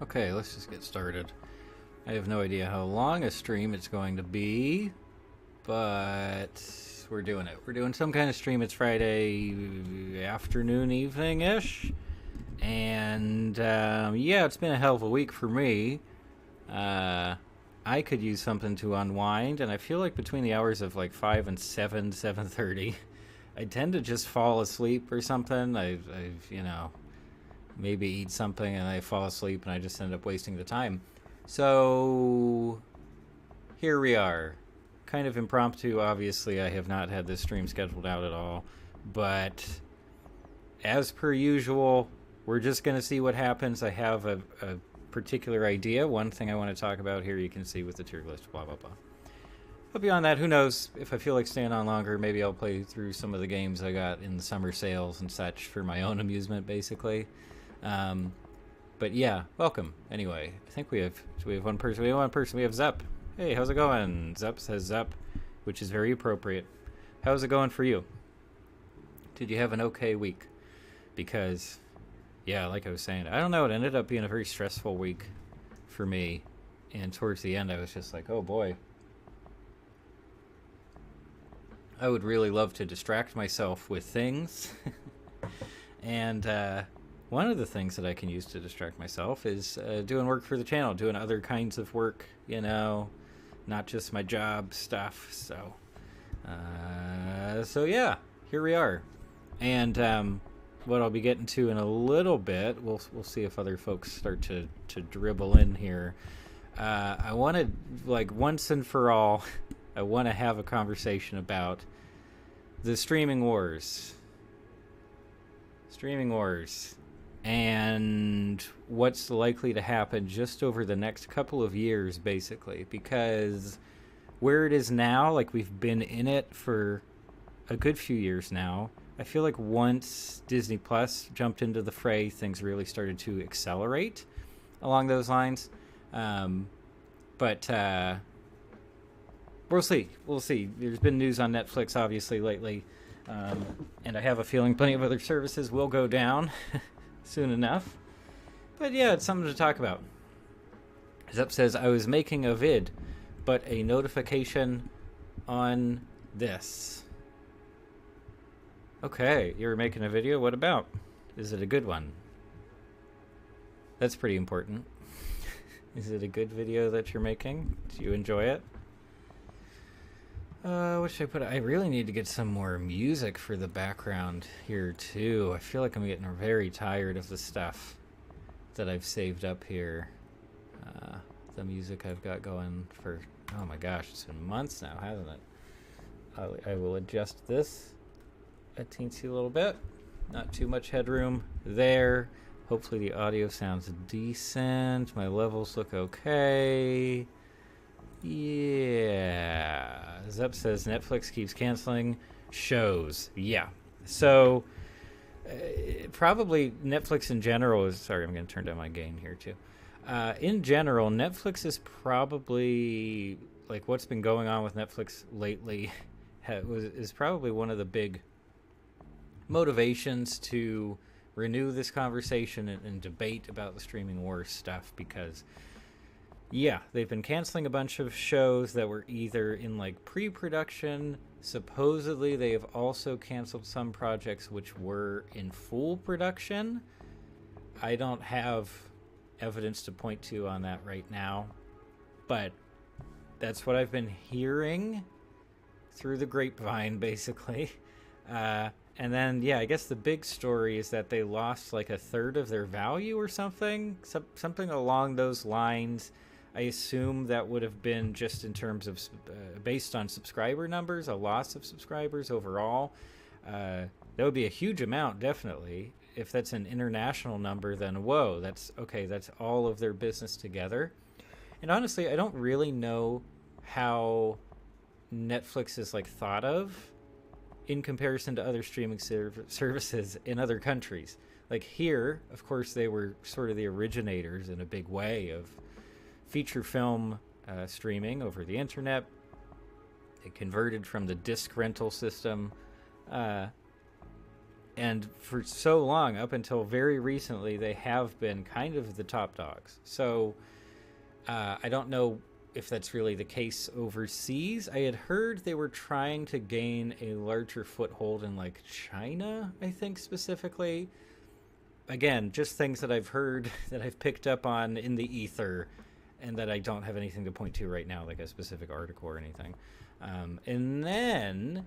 Okay, let's just get started. I have no idea how long a stream it's going to be, but we're doing it. We're doing some kind of stream. It's Friday afternoon, evening-ish. And, yeah, it's been a hell of a week for me. I could use something to unwind, and I feel like between the hours of like 5 and 7, 7:30, I tend to just fall asleep or something. I've maybe eat something and I fall asleep and I just end up wasting the time. So here we are. Kind of impromptu, obviously. I have not had this stream scheduled out at all. But as per usual, we're just going to see what happens. I have a particular idea. One thing I want to talk about here, you can see with the tier list, blah, blah, blah. But beyond that, who knows? If I feel like staying on longer, maybe I'll play through some of the games I got in the summer sales and such for my own amusement, basically. But yeah, welcome. Anyway, I think we have one person. We have one person. We have Zep. Hey, how's it going? Zep says Zep, which is very appropriate. How's it going for you? Did you have an okay week? Because, yeah, like I was saying, I don't know. It ended up being a very stressful week for me. And towards the end, I was just like, oh boy. I would really love to distract myself with things. And, one of the things that I can use to distract myself is doing work for the channel, doing other kinds of work, not just my job stuff. So yeah, here we are. And what I'll be getting to in a little bit, we'll see if other folks start to dribble in here. I want to, like, once and for all, I want to have a conversation about the streaming wars. Streaming wars. And what's likely to happen just over the next couple of years, basically, because where it is now, like, we've been in it for a good few years now. I feel like once Disney Plus jumped into the fray, things really started to accelerate along those lines. But we'll see. There's been news on Netflix, obviously, lately, and I have a feeling plenty of other services will go down soon enough. But yeah, it's something to talk about. Zep says, I was making a vid, but a notification on this. Okay, you were making a video? What about? Is it a good one? That's pretty important. Is it a good video that you're making? Do you enjoy it? What should I put? I really need to get some more music for the background here, too. I feel like I'm getting very tired of the stuff that I've saved up here. The music I've got going for, oh my gosh, it's been months now, hasn't it? I will adjust this a teensy little bit. Not too much headroom there. Hopefully the audio sounds decent. My levels look okay. Yeah. Zep says Netflix keeps canceling shows. Yeah. So, probably Netflix in general is... Sorry, I'm going to turn down my gain here, too. In general, Netflix is probably... Like, what's been going on with Netflix lately is probably one of the big motivations to renew this conversation and debate about the streaming wars stuff, because... Yeah, they've been canceling a bunch of shows that were either in, like, pre-production. Supposedly, they have also canceled some projects which were in full production. I don't have evidence to point to on that right now, but that's what I've been hearing through the grapevine, basically. And then, yeah, I guess the big story is that they lost, like, a third of their value or something. Something along those lines. I assume that would have been just in terms of, based on subscriber numbers, a loss of subscribers overall. That would be a huge amount, definitely. If that's an international number, then whoa, that's all of their business together. And honestly, I don't really know how Netflix is, like, thought of in comparison to other streaming services in other countries. Like, here, of course, they were sort of the originators in a big way of feature film streaming over the internet. They converted from the disc rental system And for so long, up until very recently, they have been kind of the top dogs. So I don't know if that's really the case overseas. I had heard they were trying to gain a larger foothold in like China, I think specifically. Again, just things that I've heard that I've picked up on in the ether and that I don't have anything to point to right now, like a specific article or anything. And then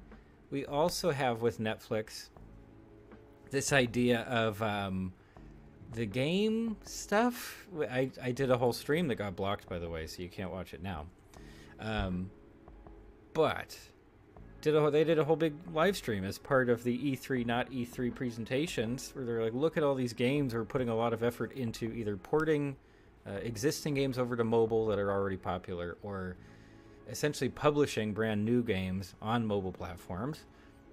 we also have with Netflix this idea of the game stuff. I did a whole stream that got blocked, by the way, so you can't watch it now. But they did a whole big live stream as part of the E3 not E3 presentations, where they're like, look at all these games. We're putting a lot of effort into either porting existing games over to mobile that are already popular, or essentially publishing brand new games on mobile platforms,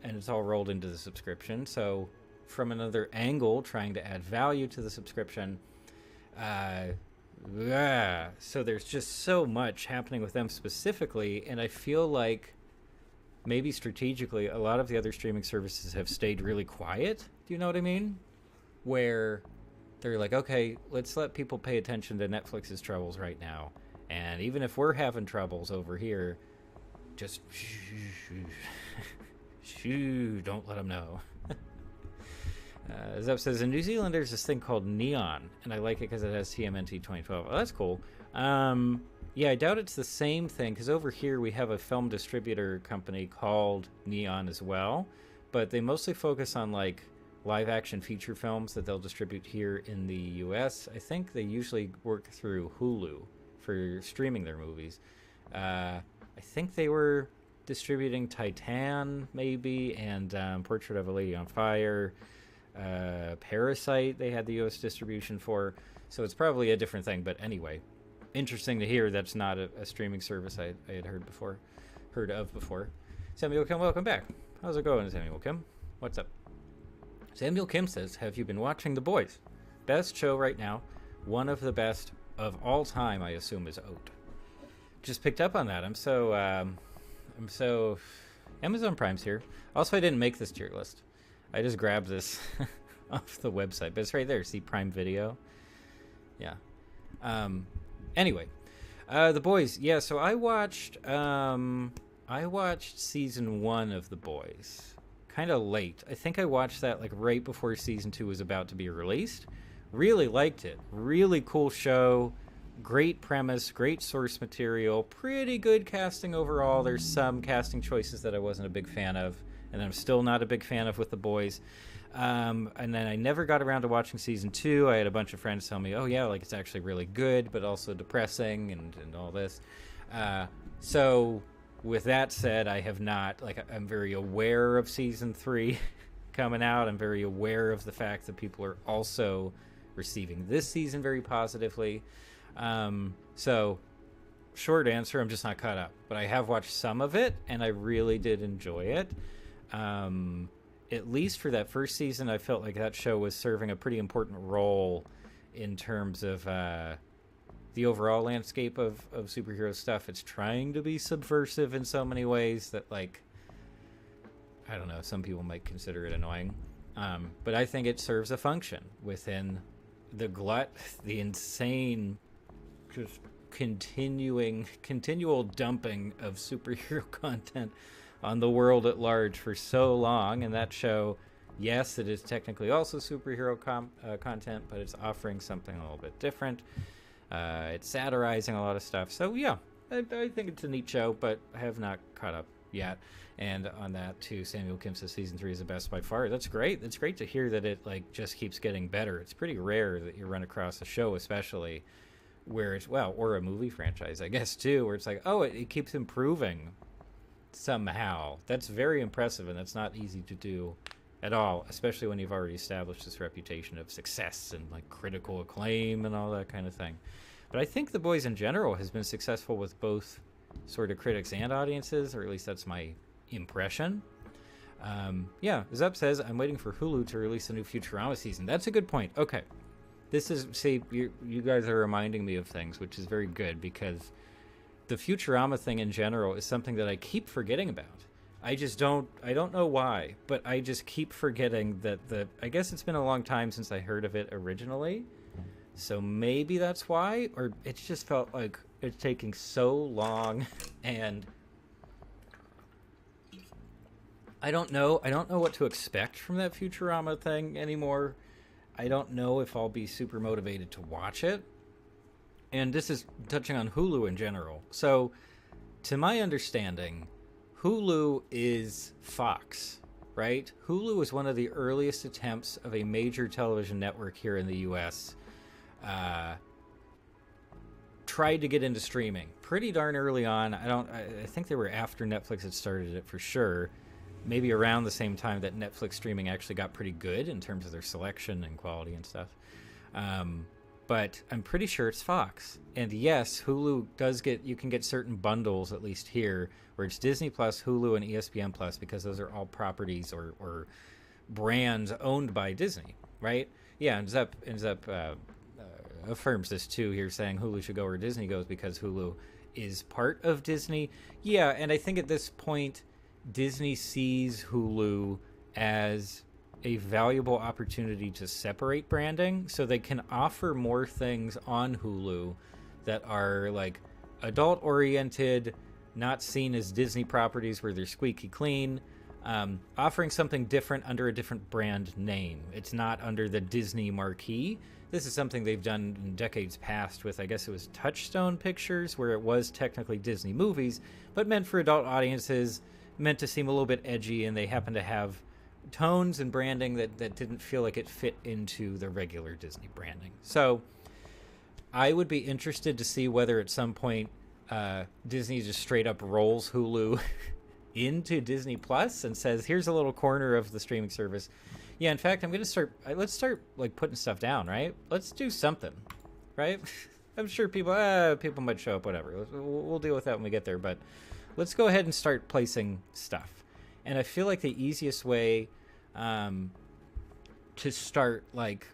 and it's all rolled into the subscription. So from another angle, trying to add value to the subscription. So there's just so much happening with them specifically, and I feel like maybe strategically a lot of the other streaming services have stayed really quiet. Do you know what I mean? Where they're like, okay, let's let people pay attention to Netflix's troubles right now, and even if we're having troubles over here, just shoo, don't let them know. Zep says, in New Zealand there's this thing called Neon, and I like it because it has TMNT 2012. Oh, that's cool. Yeah, I doubt it's the same thing, because over here we have a film distributor company called Neon as well, but they mostly focus on like live action feature films that they'll distribute here in the US. I think they usually work through Hulu for streaming their movies. I think they were distributing Titan maybe, and Portrait of a Lady on Fire. Parasite they had the US distribution for, so it's probably a different thing. But anyway, interesting to hear that's not a streaming service I had heard of before. Samuel Kim, welcome back. How's it going, Samuel Kim? What's up? Samuel Kim says, have you been watching The Boys? Best show right now, one of the best of all time, I assume, is Oat. Just picked up on that. I'm so Amazon Prime's here. Also, I didn't make this tier list. I just grabbed this off the website, but it's right there. See Prime Video? Yeah. Anyway, The Boys. Yeah, so I watched season 1 of The Boys kind of late. I think I watched that like right before season 2 was about to be released. Really liked it. Really cool show. Great premise, great source material, pretty good casting overall. There's some casting choices that I wasn't a big fan of, and I'm still not a big fan of with The Boys. And then I never got around to watching season 2. I had a bunch of friends tell me, oh yeah, like it's actually really good, but also depressing and all this. So with that said, I have not, like, I'm very aware of season 3 coming out. I'm very aware of the fact that people are also receiving this season very positively. So short answer, I'm just not caught up, but I have watched some of it and I really did enjoy it. At least for that first season, I felt like that show was serving a pretty important role in terms of the overall landscape of superhero stuff. It's trying to be subversive in so many ways that, like, I don't know, some people might consider it annoying. But I think it serves a function within the glut, the insane, just continual dumping of superhero content on the world at large for so long. And that show, yes, it is technically also superhero content, but it's offering something a little bit different. It's satirizing a lot of stuff. So yeah, I think it's a neat show, but I have not caught up yet. And on that too, Samuel Kim says season 3 is the best by far. That's great. That's great to hear that it like just keeps getting better. It's pretty rare that you run across a show, especially where it's, well, or a movie franchise, I guess too, where it's like, oh, it keeps improving somehow. That's very impressive, and that's not easy to do at all, especially when you've already established this reputation of success and like critical acclaim and all that kind of thing. But I think The Boys in general has been successful with both sort of critics and audiences, or at least that's my impression. Yeah, Zep says, I'm waiting for Hulu to release a new Futurama season. That's a good point. Okay. This is, see, you guys are reminding me of things, which is very good, because the Futurama thing in general is something that I keep forgetting about. I don't know why, but I just keep forgetting that I guess it's been a long time since I heard of it originally. So maybe that's why, or it just felt like it's taking so long. And I don't know. I don't know what to expect from that Futurama thing anymore. I don't know if I'll be super motivated to watch it. And this is touching on Hulu in general. So, to my understanding, Hulu is Fox, right? Hulu is one of the earliest attempts of a major television network here in the U.S. Tried to get into streaming pretty darn early on. I think they were after Netflix had started it for sure. Maybe around the same time that Netflix streaming actually got pretty good in terms of their selection and quality and stuff. But I'm pretty sure it's Fox. And yes, Hulu does you can get certain bundles, at least here, where it's Disney Plus, Hulu, and ESPN Plus, because those are all properties or brands owned by Disney, right? Yeah, ends up affirms this too here, saying Hulu should go where Disney goes because Hulu is part of Disney. Yeah, and I think at this point, Disney sees Hulu as a valuable opportunity to separate branding, so they can offer more things on Hulu that are like adult oriented, not seen as Disney properties where they're squeaky clean, offering something different under a different brand name. It's not under the Disney marquee. This is something they've done in decades past with, I guess it was Touchstone Pictures, where it was technically Disney movies, but meant for adult audiences, meant to seem a little bit edgy, and they happen to have tones and branding that didn't feel like it fit into the regular Disney branding. So I would be interested to see whether at some point Disney just straight up rolls Hulu into Disney Plus and says, here's a little corner of the streaming service. Yeah, in fact, let's start like putting stuff down, right? Let's do something, right? I'm sure people might show up, whatever. We'll deal with that when we get there, but let's go ahead and start placing stuff. And I feel like the easiest way to start like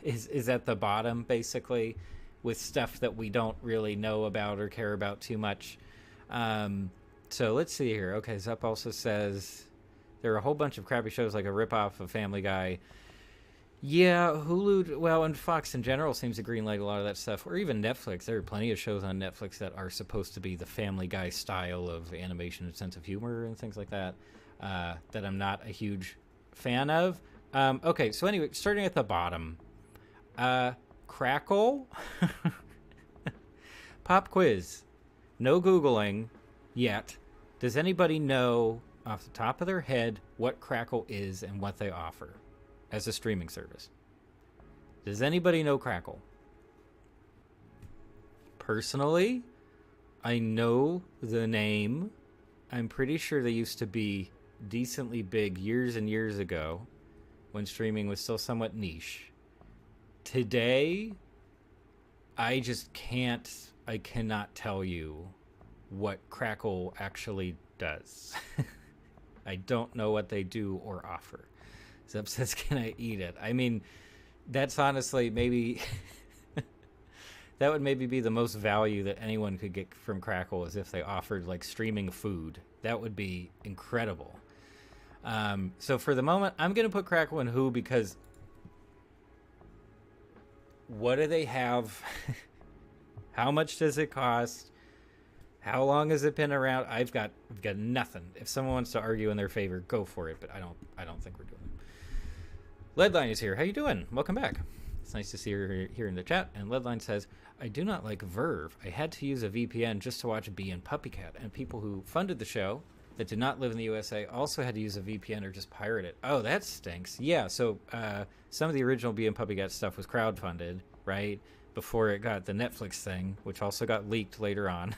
is at the bottom, basically, with stuff that we don't really know about or care about too much. So let's see here. Okay, Zup also says there are a whole bunch of crappy shows like a ripoff of Family Guy. Yeah, Hulu, well, and Fox in general seems to greenlight a lot of that stuff, or even Netflix. There are plenty of shows on Netflix that are supposed to be the Family Guy style of animation and sense of humor and things like that, that I'm not a huge fan of. Okay, so anyway, starting at the bottom. Crackle? Pop quiz. No Googling yet. Does anybody know off the top of their head what Crackle is and what they offer as a streaming service? Does anybody know Crackle? Personally, I know the name. I'm pretty sure they used to be decently big years and years ago when streaming was still somewhat niche. Today, I cannot tell you what Crackle actually does. I don't know what they do or offer. Zep says, can I eat it? I mean, that's honestly maybe... that would maybe be the most value that anyone could get from Crackle, is if they offered like streaming food. That would be incredible. So for the moment, I'm going to put Crackle in Who, because what do they have? How much does it cost? How long has it been around? I've got nothing. If someone wants to argue in their favor, go for it, but I don't think we're doing it. Leadline is here. How you doing? Welcome back. It's nice to see her here in the chat. And Leadline says, I do not like Verve. I had to use a VPN just to watch Bee and Puppycat, and people who funded the show that did not live in the USA also had to use a VPN or just pirate it. Oh, that stinks. Yeah, so some of the original Bee and Puppycat stuff was crowdfunded, right? Before it got the Netflix thing, which also got leaked later on.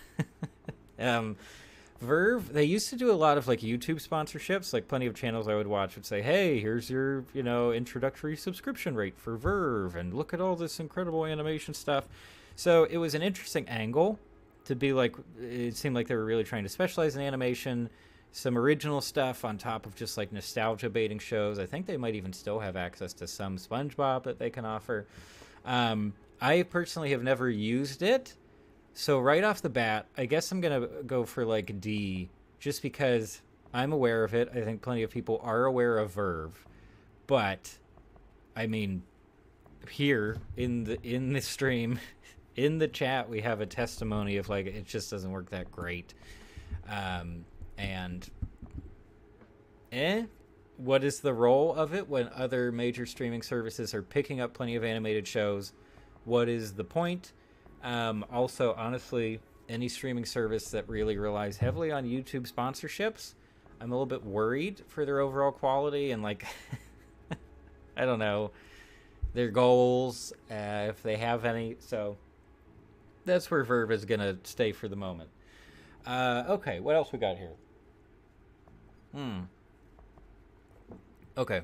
Verve, they used to do a lot of like YouTube sponsorships. Like plenty of channels I would watch would say, hey, here's your, introductory subscription rate for Verve, and look at all this incredible animation stuff. So it was an interesting angle to be like, it seemed like they were really trying to specialize in animation, some original stuff on top of just like nostalgia baiting shows. I think they might even still have access to some SpongeBob that they can offer. I personally have never used it. So right off the bat, I guess I'm going to go for like D just because I'm aware of it. I think plenty of people are aware of Verve, but I mean, here in the stream, in the chat, we have a testimony of like it just doesn't work that great, and what is the role of it when other major streaming services are picking up plenty of animated shows? What is the point? Also, honestly, any streaming service that really relies heavily on YouTube sponsorships, I'm a little bit worried for their overall quality and like, I don't know, their goals, if they have any. So that's where Verve is going to stay for the moment. Okay, what else we got here? Okay.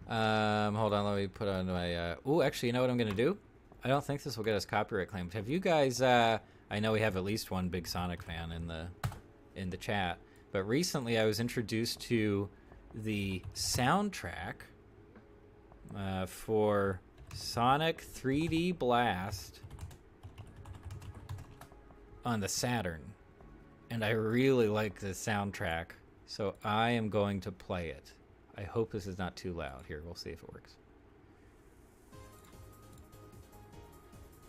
Hold on, let me put on my... actually, you know what I'm going to do? I don't think this will get us copyright claimed. Have you guys... I know we have at least one big Sonic fan in the chat, but recently I was introduced to the soundtrack for Sonic 3D Blast on the Saturn, and I really like the soundtrack, so I am going to play it. I hope this is not too loud. Here, we'll see if it works.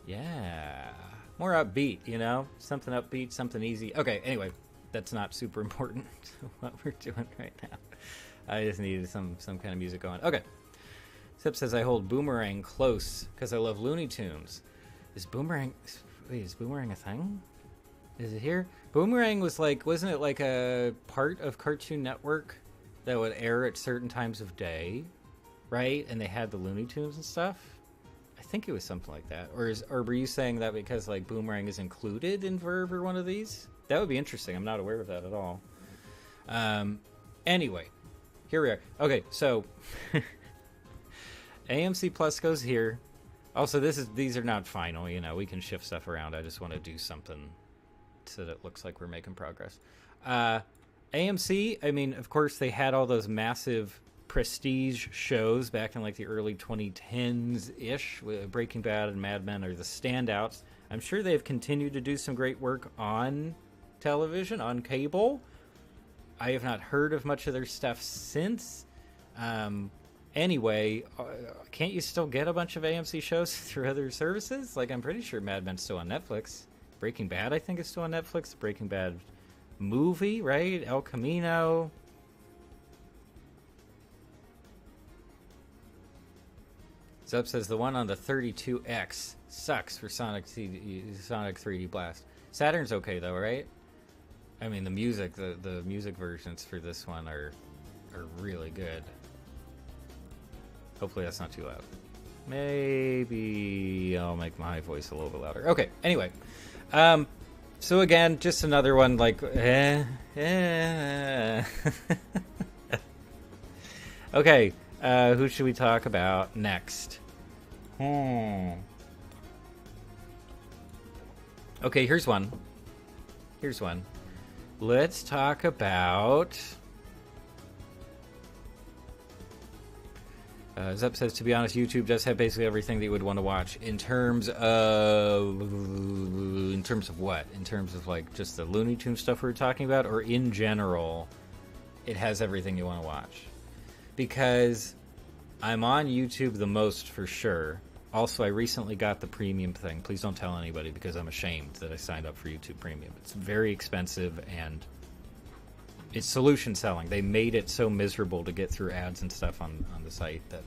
Yeah. More upbeat, you know? Something upbeat, something easy. Okay, anyway, that's not super important to what we're doing right now. I just needed some kind of music going. Okay. Sip says, I hold Boomerang close because I love Looney Tunes. Is Boomerang a thing? Is it here? Boomerang was like, wasn't it like a part of Cartoon Network that would air at certain times of day, right? And they had the Looney Tunes and stuff. I think it was something like that. Or were you saying that because like Boomerang is included in Verve or one of these? That would be interesting. I'm not aware of that at all. Anyway, here we are. Okay, so AMC Plus goes here. Also, these are not final. You know, we can shift stuff around. I just want to do something so that it looks like we're making progress. AMC, I mean, of course, they had all those massive prestige shows back in like the early 2010s-ish. Breaking Bad and Mad Men are the standouts. I'm sure they've continued to do some great work on television, on cable. I have not heard of much of their stuff since. Anyway, can't you still get a bunch of AMC shows through other services? Like, I'm pretty sure Mad Men's still on Netflix. Breaking Bad, I think, is still on Netflix. Breaking Bad movie, right? El Camino. Zup says the one on the 32X sucks for Sonic 3D Blast. Saturn's okay though, right? I mean, the music versions for this one are really good. Hopefully that's not too loud. Maybe I'll make my voice a little bit louder. Okay, anyway. So again, just another one like Okay, who should we talk about next? Okay, here's one. Let's talk about... Zup says, to be honest, YouTube does have basically everything that you would want to watch in terms of what? In terms of like just the Looney Tunes stuff we were talking about, or in general, it has everything you want to watch. Because I'm on YouTube the most for sure. Also, I recently got the premium thing. Please don't tell anybody because I'm ashamed that I signed up for YouTube Premium. It's very expensive and it's solution selling. They made it so miserable to get through ads and stuff on the site that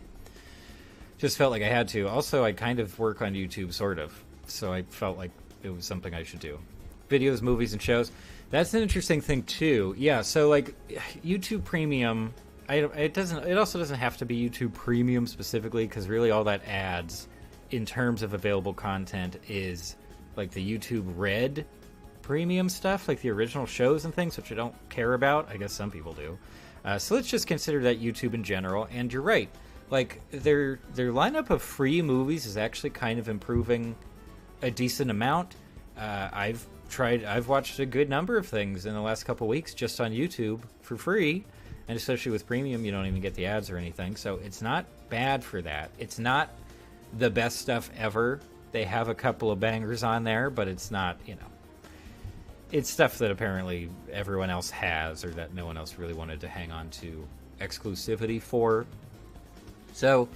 just felt like I had to. Also, I kind of work on YouTube, sort of. So I felt like it was something I should do. Videos, movies, and shows. That's an interesting thing, too. Yeah, so like YouTube Premium... It also doesn't have to be YouTube Premium specifically, because really all that adds in terms of available content is like the YouTube Red Premium stuff, like the original shows and things, which I don't care about. I guess some people do. So let's just consider that YouTube in general. And you're right, like their lineup of free movies is actually kind of improving a decent amount. I've watched a good number of things in the last couple weeks just on YouTube for free. And especially with Premium, you don't even get the ads or anything. So it's not bad for that. It's not the best stuff ever. They have a couple of bangers on there, but it's not, it's stuff that apparently everyone else has, or that no one else really wanted to hang on to exclusivity for. So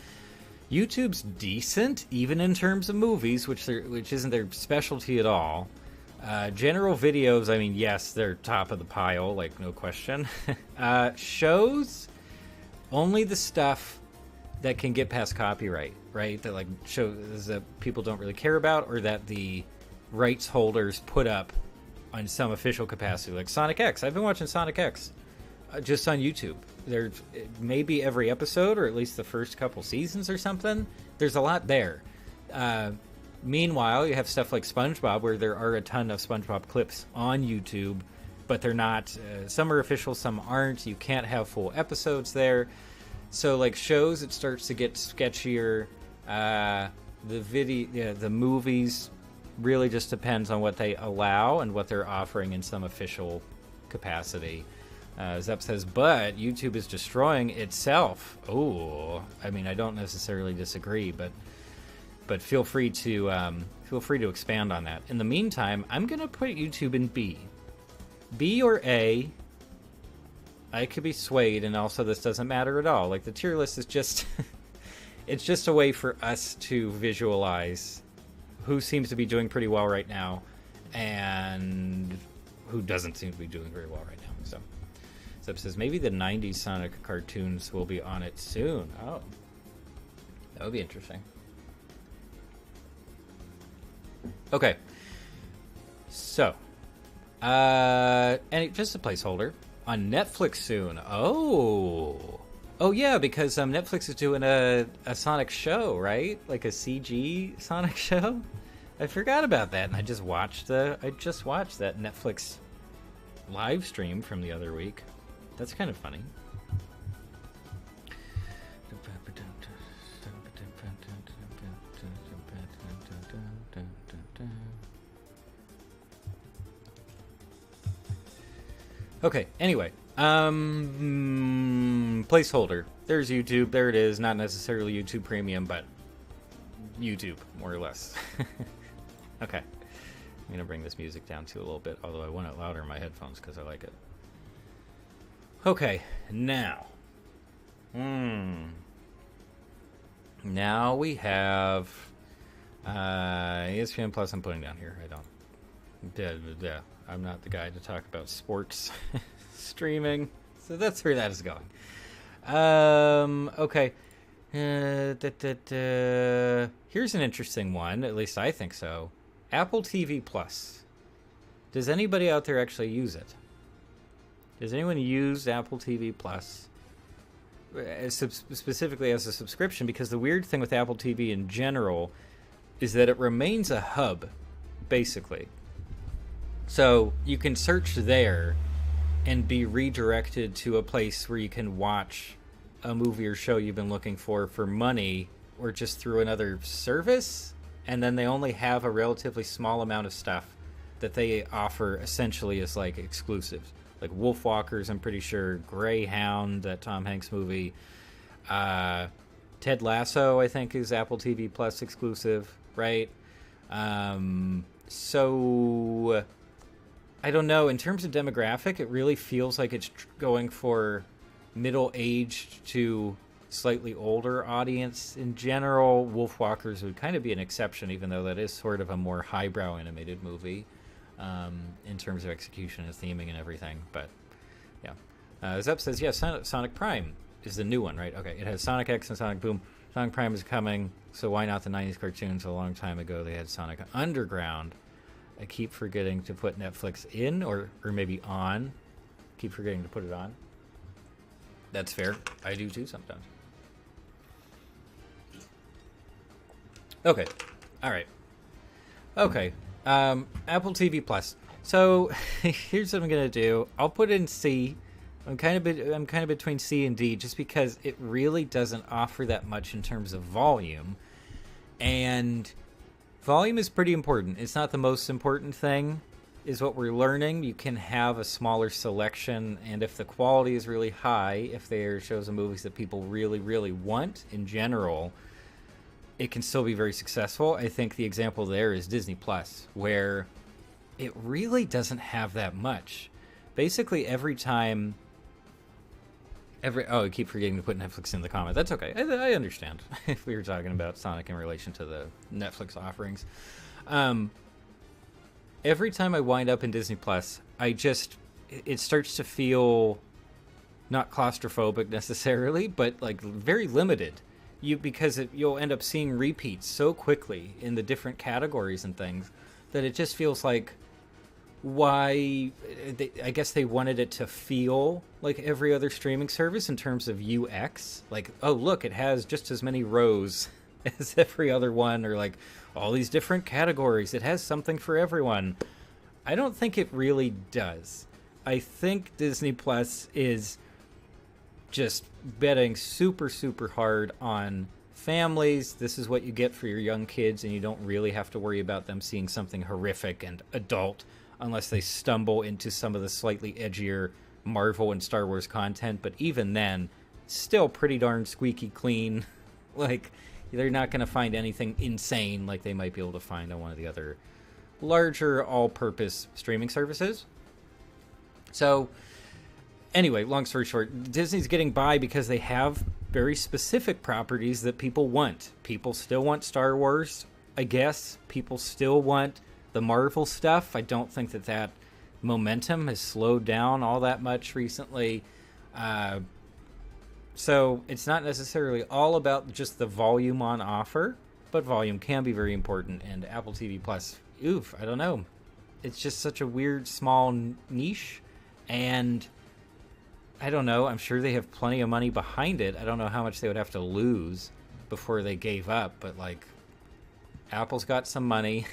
YouTube's decent, even in terms of movies, which isn't their specialty at all. General videos, I mean, yes, they're top of the pile, like, no question. Shows, only the stuff that can get past copyright, right? That, like, shows that people don't really care about, or that the rights holders put up on some official capacity, like Sonic X. I've been watching Sonic X just on YouTube. There's maybe every episode, or at least the first couple seasons or something. There's a lot there. Meanwhile, you have stuff like SpongeBob, where there are a ton of SpongeBob clips on YouTube, but they're not. Some are official, some aren't. You can't have full episodes there. So, like, shows, it starts to get sketchier. The movies really just depends on what they allow and what they're offering in some official capacity. Zep says, but YouTube is destroying itself. Oh, I mean, I don't necessarily disagree, but feel free to expand on that. In the meantime, I'm gonna put YouTube in B or A. I could be swayed, and also this doesn't matter at all. Like, the tier list is just it's just a way for us to visualize who seems to be doing pretty well right now and who doesn't seem to be doing very well right now. So Zep says maybe the 90s Sonic cartoons will be on it soon. Oh, that would be interesting. Okay, so and just a placeholder on Netflix soon. Oh yeah, because Netflix is doing a Sonic show, right? Like a CG Sonic show. I forgot about that, and I just watched that Netflix live stream from the other week. That's kind of funny. Okay, anyway, placeholder. There's YouTube. There it is. Not necessarily YouTube Premium, but YouTube, more or less. Okay. I'm going to bring this music down to a little bit, although I want it louder in my headphones because I like it. Okay, now. Now we have ESPN Plus I'm putting down here. I don't. I'm not the guy to talk about sports streaming. So that's where that is going. Okay. Here's an interesting one. At least I think so. Apple TV Plus. Does anybody out there actually use it? Does anyone use Apple TV Plus? Specifically as a subscription, because the weird thing with Apple TV in general is that it remains a hub, basically. So you can search there and be redirected to a place where you can watch a movie or show you've been looking for money, or just through another service. And then they only have a relatively small amount of stuff that they offer essentially as like exclusives. Like Wolfwalkers, I'm pretty sure. Greyhound, that Tom Hanks movie. Ted Lasso, I think, is Apple TV Plus exclusive, right? So I don't know. In terms of demographic, it really feels like it's going for middle-aged to slightly older audience. In general, Wolfwalkers would kind of be an exception, even though that is sort of a more highbrow animated movie in terms of execution and theming and everything. But yeah, Zep says, yes, Sonic Prime is the new one, right? Okay, it has Sonic X and Sonic Boom. Sonic Prime is coming, so why not the 90s cartoons? A long time ago they had Sonic Underground. I keep forgetting to put Netflix in, or maybe on. Keep forgetting to put it on. That's fair. I do too sometimes. Okay. All right. Okay. Apple TV Plus. So here's what I'm gonna do. I'll put in C. I'm kind of between C and D, just because it really doesn't offer that much in terms of volume, and volume is pretty important. It's not the most important thing, is what we're learning. You can have a smaller selection, and if the quality is really high, if there shows and movies that people really, really want in general, it can still be very successful. I think the example there is Disney Plus, where it really doesn't have that much. Basically, every time... I keep forgetting to put Netflix in the comment. That's okay. I understand if we were talking about Sonic in relation to the Netflix offerings. Every time I wind up in Disney Plus, it starts to feel not claustrophobic necessarily, but like very limited. Because you'll end up seeing repeats so quickly in the different categories and things that it just feels like, why I guess they wanted it to feel like every other streaming service in terms of UX. Like, oh, look, it has just as many rows as every other one, or like all these different categories. It has something for everyone. I don't think it really does. I think Disney Plus is just betting super, super hard on families. This is what you get for your young kids, and you don't really have to worry about them seeing something horrific and adult unless they stumble into some of the slightly edgier Marvel and Star Wars content. But even then, still pretty darn squeaky clean. Like, they're not going to find anything insane like they might be able to find on one of the other larger all-purpose streaming services. So, anyway, long story short, Disney's getting by because they have very specific properties that people want. People still want Star Wars, I guess. People still want the Marvel stuff. I don't think that momentum has slowed down all that much recently. So it's not necessarily all about just the volume on offer, but volume can be very important. And Apple TV Plus, I don't know. It's just such a weird, small niche. And I don't know. I'm sure they have plenty of money behind it. I don't know how much they would have to lose before they gave up. But, like, Apple's got some money.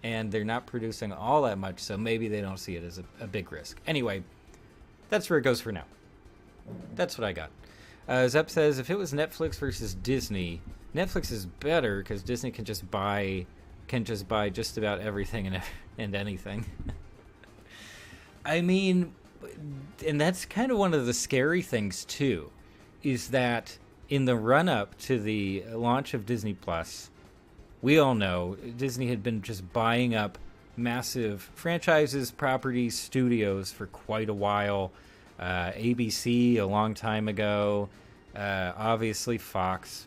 And they're not producing all that much, so maybe they don't see it as a big risk. Anyway, that's where it goes for now. That's what I got. Zep says, if it was Netflix versus Disney, Netflix is better because Disney can just buy just about everything and anything. I mean, and that's kind of one of the scary things too, is that in the run-up to the launch of Disney Plus, we all know Disney had been just buying up massive franchises, properties, studios for quite a while. ABC a long time ago. Obviously Fox,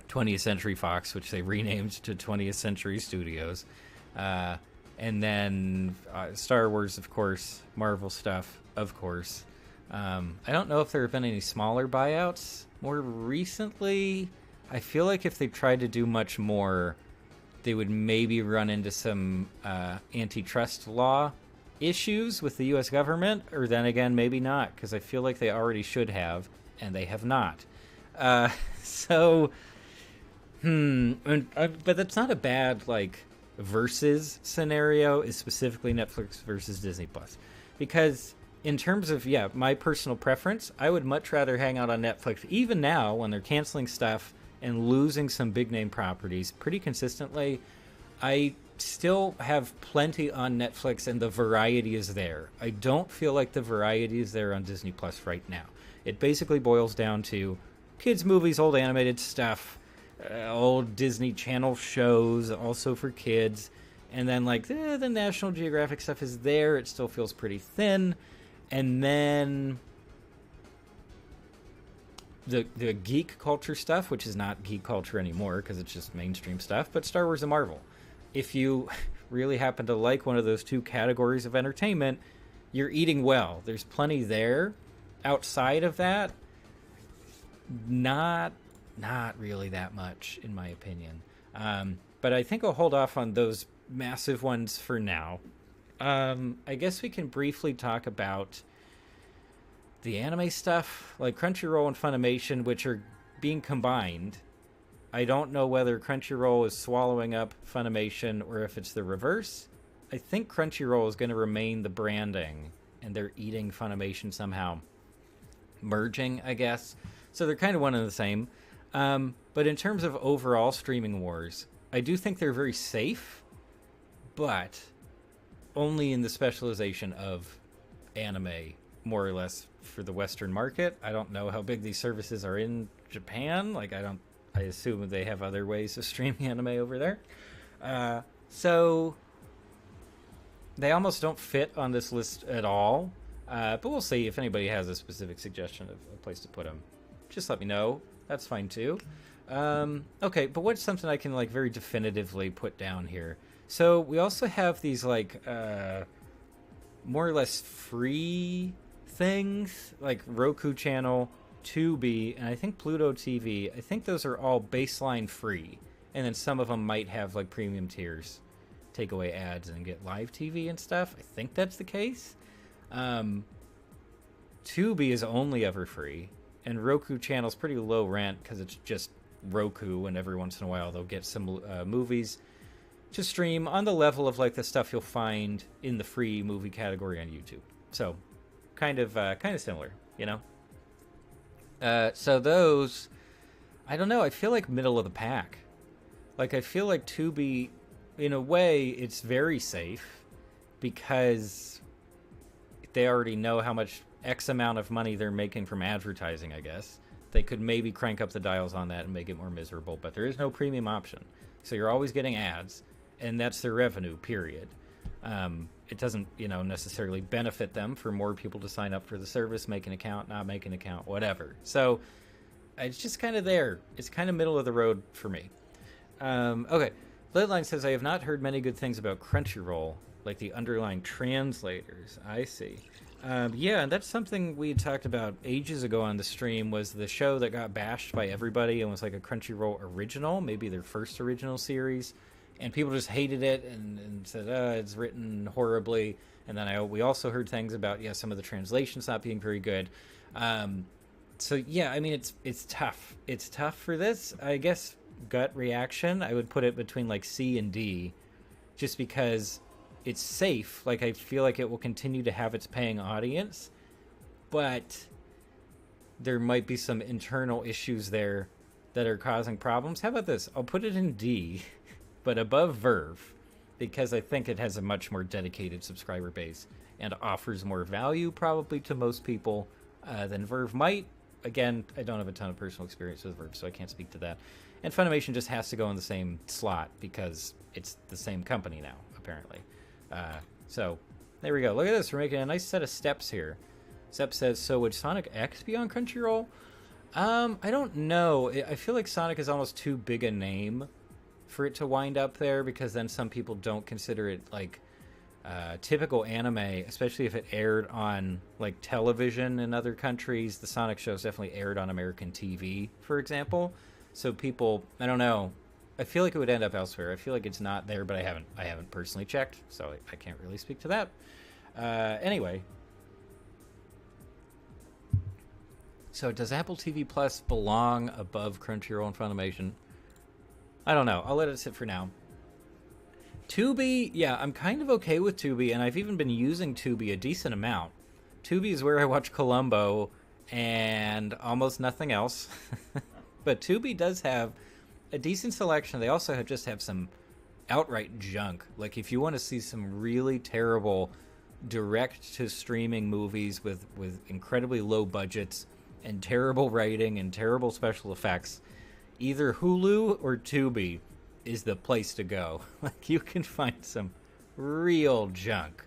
20th Century Fox, which they renamed to 20th Century Studios. And then Star Wars, of course. Marvel stuff, of course. I don't know if there have been any smaller buyouts more recently. I feel like if they tried to do much more, they would maybe run into some antitrust law issues with the U.S. government, or then again, maybe not, because I feel like they already should have, and they have not. But that's not a bad, like, versus scenario, is specifically Netflix versus Disney Plus. Because in terms of, my personal preference, I would much rather hang out on Netflix, even now, when they're canceling stuff and losing some big-name properties pretty consistently. I still have plenty on Netflix, and the variety is there. I don't feel like the variety is there on Disney Plus right now. It basically boils down to kids' movies, old animated stuff, old Disney Channel shows, also for kids, and then, like, the National Geographic stuff is there. It still feels pretty thin. And then the geek culture stuff, which is not geek culture anymore because it's just mainstream stuff, but Star Wars and Marvel. If you really happen to like one of those two categories of entertainment, you're eating well. There's plenty there. Outside of that, not really that much, in my opinion. But I think I'll hold off on those massive ones for now. I guess we can briefly talk about the anime stuff, like Crunchyroll and Funimation, which are being combined. I don't know whether Crunchyroll is swallowing up Funimation or if it's the reverse. I think Crunchyroll is going to remain the branding, and they're eating Funimation somehow. Merging, I guess. So they're kind of one and the same. But in terms of overall streaming wars, I do think they're very safe, but only in the specialization of anime, more or less, for the Western market. I don't know how big these services are in Japan. Like, I assume they have other ways of streaming anime over there. So they almost don't fit on this list at all. But we'll see. If anybody has a specific suggestion of a place to put them, just let me know. That's fine too. Okay, but what's something I can like very definitively put down here? So we also have these like more or less free things like Roku channel, Tubi, and I think Pluto TV. I think those are all baseline free, and then some of them might have like premium tiers, take away ads and get live TV and stuff. I think that's the case. Tubi is only ever free, and Roku channel's pretty low rent because it's just Roku, and every once in a while they'll get some movies to stream on the level of like the stuff you'll find in the free movie category on YouTube. So kind of similar, you know. So those, I don't know. I feel like middle of the pack. Like I feel like Tubi, in a way, it's very safe because they already know how much X amount of money they're making from advertising, I guess. They could maybe crank up the dials on that and make it more miserable, but there is no premium option. So you're always getting ads, and that's their revenue, period. It doesn't, necessarily benefit them for more people to sign up for the service, make an account, not make an account, whatever. So it's just kind of there. It's kind of middle of the road for me. Okay. Leadline says, I have not heard many good things about Crunchyroll, like the underlying translators. I see. Yeah, and that's something we talked about ages ago on the stream, was the show that got bashed by everybody and was like a Crunchyroll original, maybe their first original series. And people just hated it and said, it's written horribly. And then we also heard things about, some of the translations not being very good. So, yeah, I mean, it's tough. It's tough for this. I guess gut reaction, I would put it between like C and D, just because it's safe. Like, I feel like it will continue to have its paying audience, but there might be some internal issues there that are causing problems. How about this? I'll put it in D, but above Verve, because I think it has a much more dedicated subscriber base and offers more value probably to most people than Verve might. Again, I don't have a ton of personal experience with Verve, so I can't speak to that. And Funimation just has to go in the same slot because it's the same company now, apparently. So there we go. Look at this. We're making a nice set of steps here. Sepp says, so would Sonic X be on Crunchyroll? I don't know. I feel like Sonic is almost too big a name for it to wind up there, because then some people don't consider it like typical anime, especially if it aired on like television in other countries. The Sonic shows definitely aired on American TV, for example. So people, I don't know. I feel like it would end up elsewhere. I feel like it's not there, but I haven't personally checked, so I can't really speak to that. Anyway. So does Apple TV Plus belong above Crunchyroll and Funimation? I don't know. I'll let it sit for now. Tubi, yeah, I'm kind of okay with Tubi, and I've even been using Tubi a decent amount. Tubi is where I watch Columbo and almost nothing else. But Tubi does have a decent selection. They also just have some outright junk. Like, if you want to see some really terrible direct-to-streaming movies with incredibly low budgets and terrible writing and terrible special effects, either Hulu or Tubi is the place to go. Like, you can find some real junk.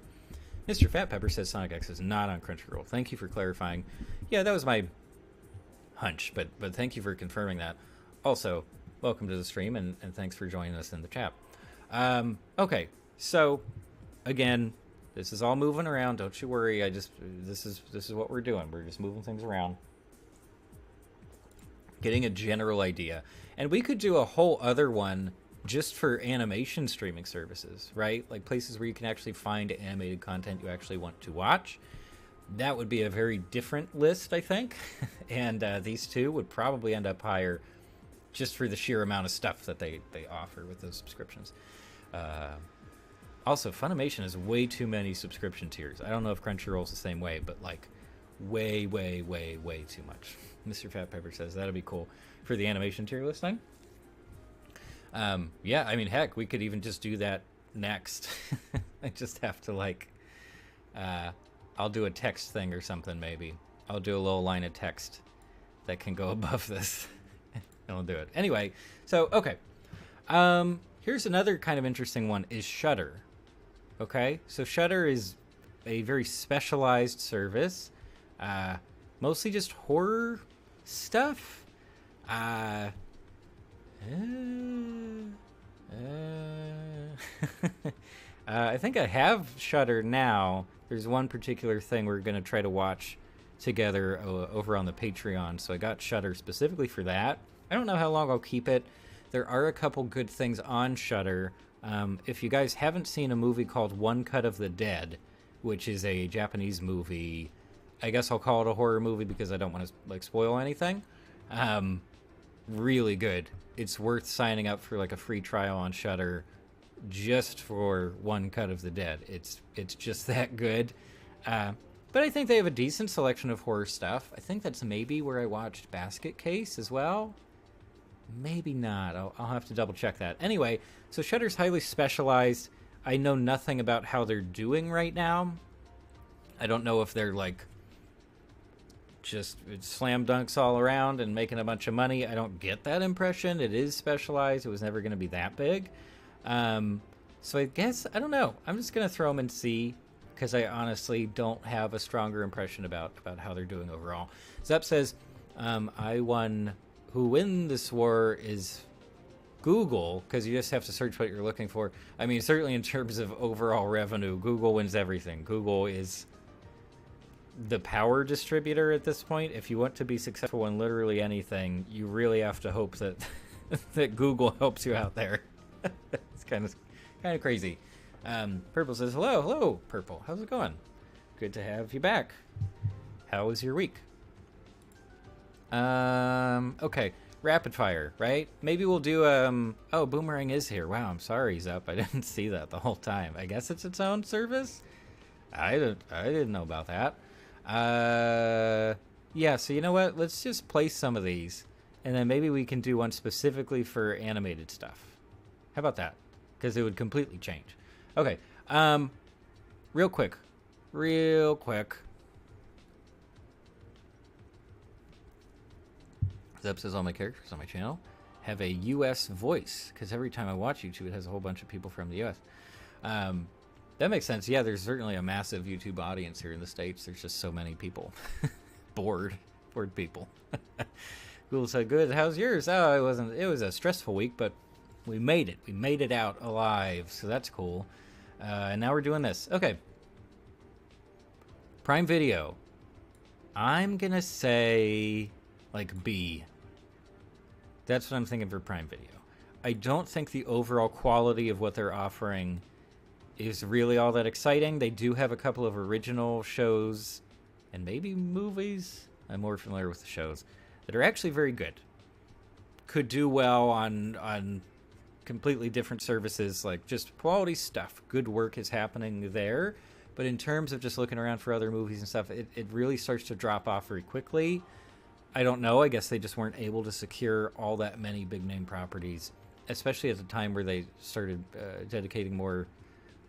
Mr. Fat Pepper says Sonic X is not on Crunchyroll. Thank you for clarifying. Yeah, that was my hunch, but thank you for confirming that. Also, welcome to the stream, and thanks for joining us in the chat. Okay, so, again, this is all moving around. Don't you worry. This is what we're doing. We're just moving things around, getting a general idea. And we could do a whole other one just for animation streaming services, right? Like places where you can actually find animated content you actually want to watch. That would be a very different list, I think. And these two would probably end up higher just for the sheer amount of stuff that they offer with those subscriptions. Also, Funimation has way too many subscription tiers. I don't know if Crunchyroll's the same way, but like way, way, way, way too much. Mr. Fat Pepper says that'd be cool for the animation tier listing. Yeah, I mean, heck, we could even just do that next. I just have to like, I'll do a text thing or something, maybe. I'll do a little line of text that can go above this. And I'll do it. Anyway, so, okay. Here's another kind of interesting one, is Shudder. Okay, so Shudder is a very specialized service, mostly just horror stuff. Uh, I think I have Shudder now. There's one particular thing we're gonna try to watch together over on the Patreon, so I got Shudder specifically for that. I don't know how long I'll keep it. There are a couple good things on Shudder. If you guys haven't seen a movie called One Cut of the Dead, which is a Japanese movie, I guess I'll call it a horror movie because I don't want to like spoil anything. Really good. It's worth signing up for like a free trial on Shudder just for One Cut of the Dead. It's just that good. But I think they have a decent selection of horror stuff. I think that's maybe where I watched Basket Case as well. Maybe not. I'll have to double check that. Anyway, so Shudder's highly specialized. I know nothing about how they're doing right now. I don't know if they're like just slam dunks all around and making a bunch of money. I don't get that impression. It is specialized. It was never going to be that big. So I guess, I don't know. I'm just going to throw them and see, because I honestly don't have a stronger impression about how they're doing overall. Zep says, who win this war is Google, because you just have to search what you're looking for. I mean, certainly in terms of overall revenue, Google wins everything. Google is the power distributor at this point. If you want to be successful in literally anything, you really have to hope that that Google helps you out there. It's kind of crazy. Purple says, hello, Purple. How's it going? Good to have you back. How was your week? Okay. Rapid fire, right? Maybe we'll do, oh, Boomerang is here. Wow, I'm sorry he's up. I didn't see that the whole time. I guess it's its own service? I didn't know about that. Yeah, so you know what? Let's just play some of these, and then maybe we can do one specifically for animated stuff. How about that? Because it would completely change. Okay, real quick. Zeb says all my characters on my channel have a U.S. voice, because every time I watch YouTube, it has a whole bunch of people from the U.S. That makes sense. Yeah, there's certainly a massive YouTube audience here in the States. There's just so many people. bored people. Google said, good. How's yours? Oh, it was a stressful week, but we made it. We made it out alive, so that's cool. And now we're doing this. Okay. Prime Video. I'm going to say, like, B. That's what I'm thinking for Prime Video. I don't think the overall quality of what they're offering is really all that exciting. They do have a couple of original shows and maybe movies. I'm more familiar with the shows that are actually very good. Could do well on completely different services, like just quality stuff. Good work is happening there. But in terms of just looking around for other movies and stuff, it really starts to drop off very quickly. I don't know. I guess they just weren't able to secure all that many big name properties, especially at the time where they started dedicating more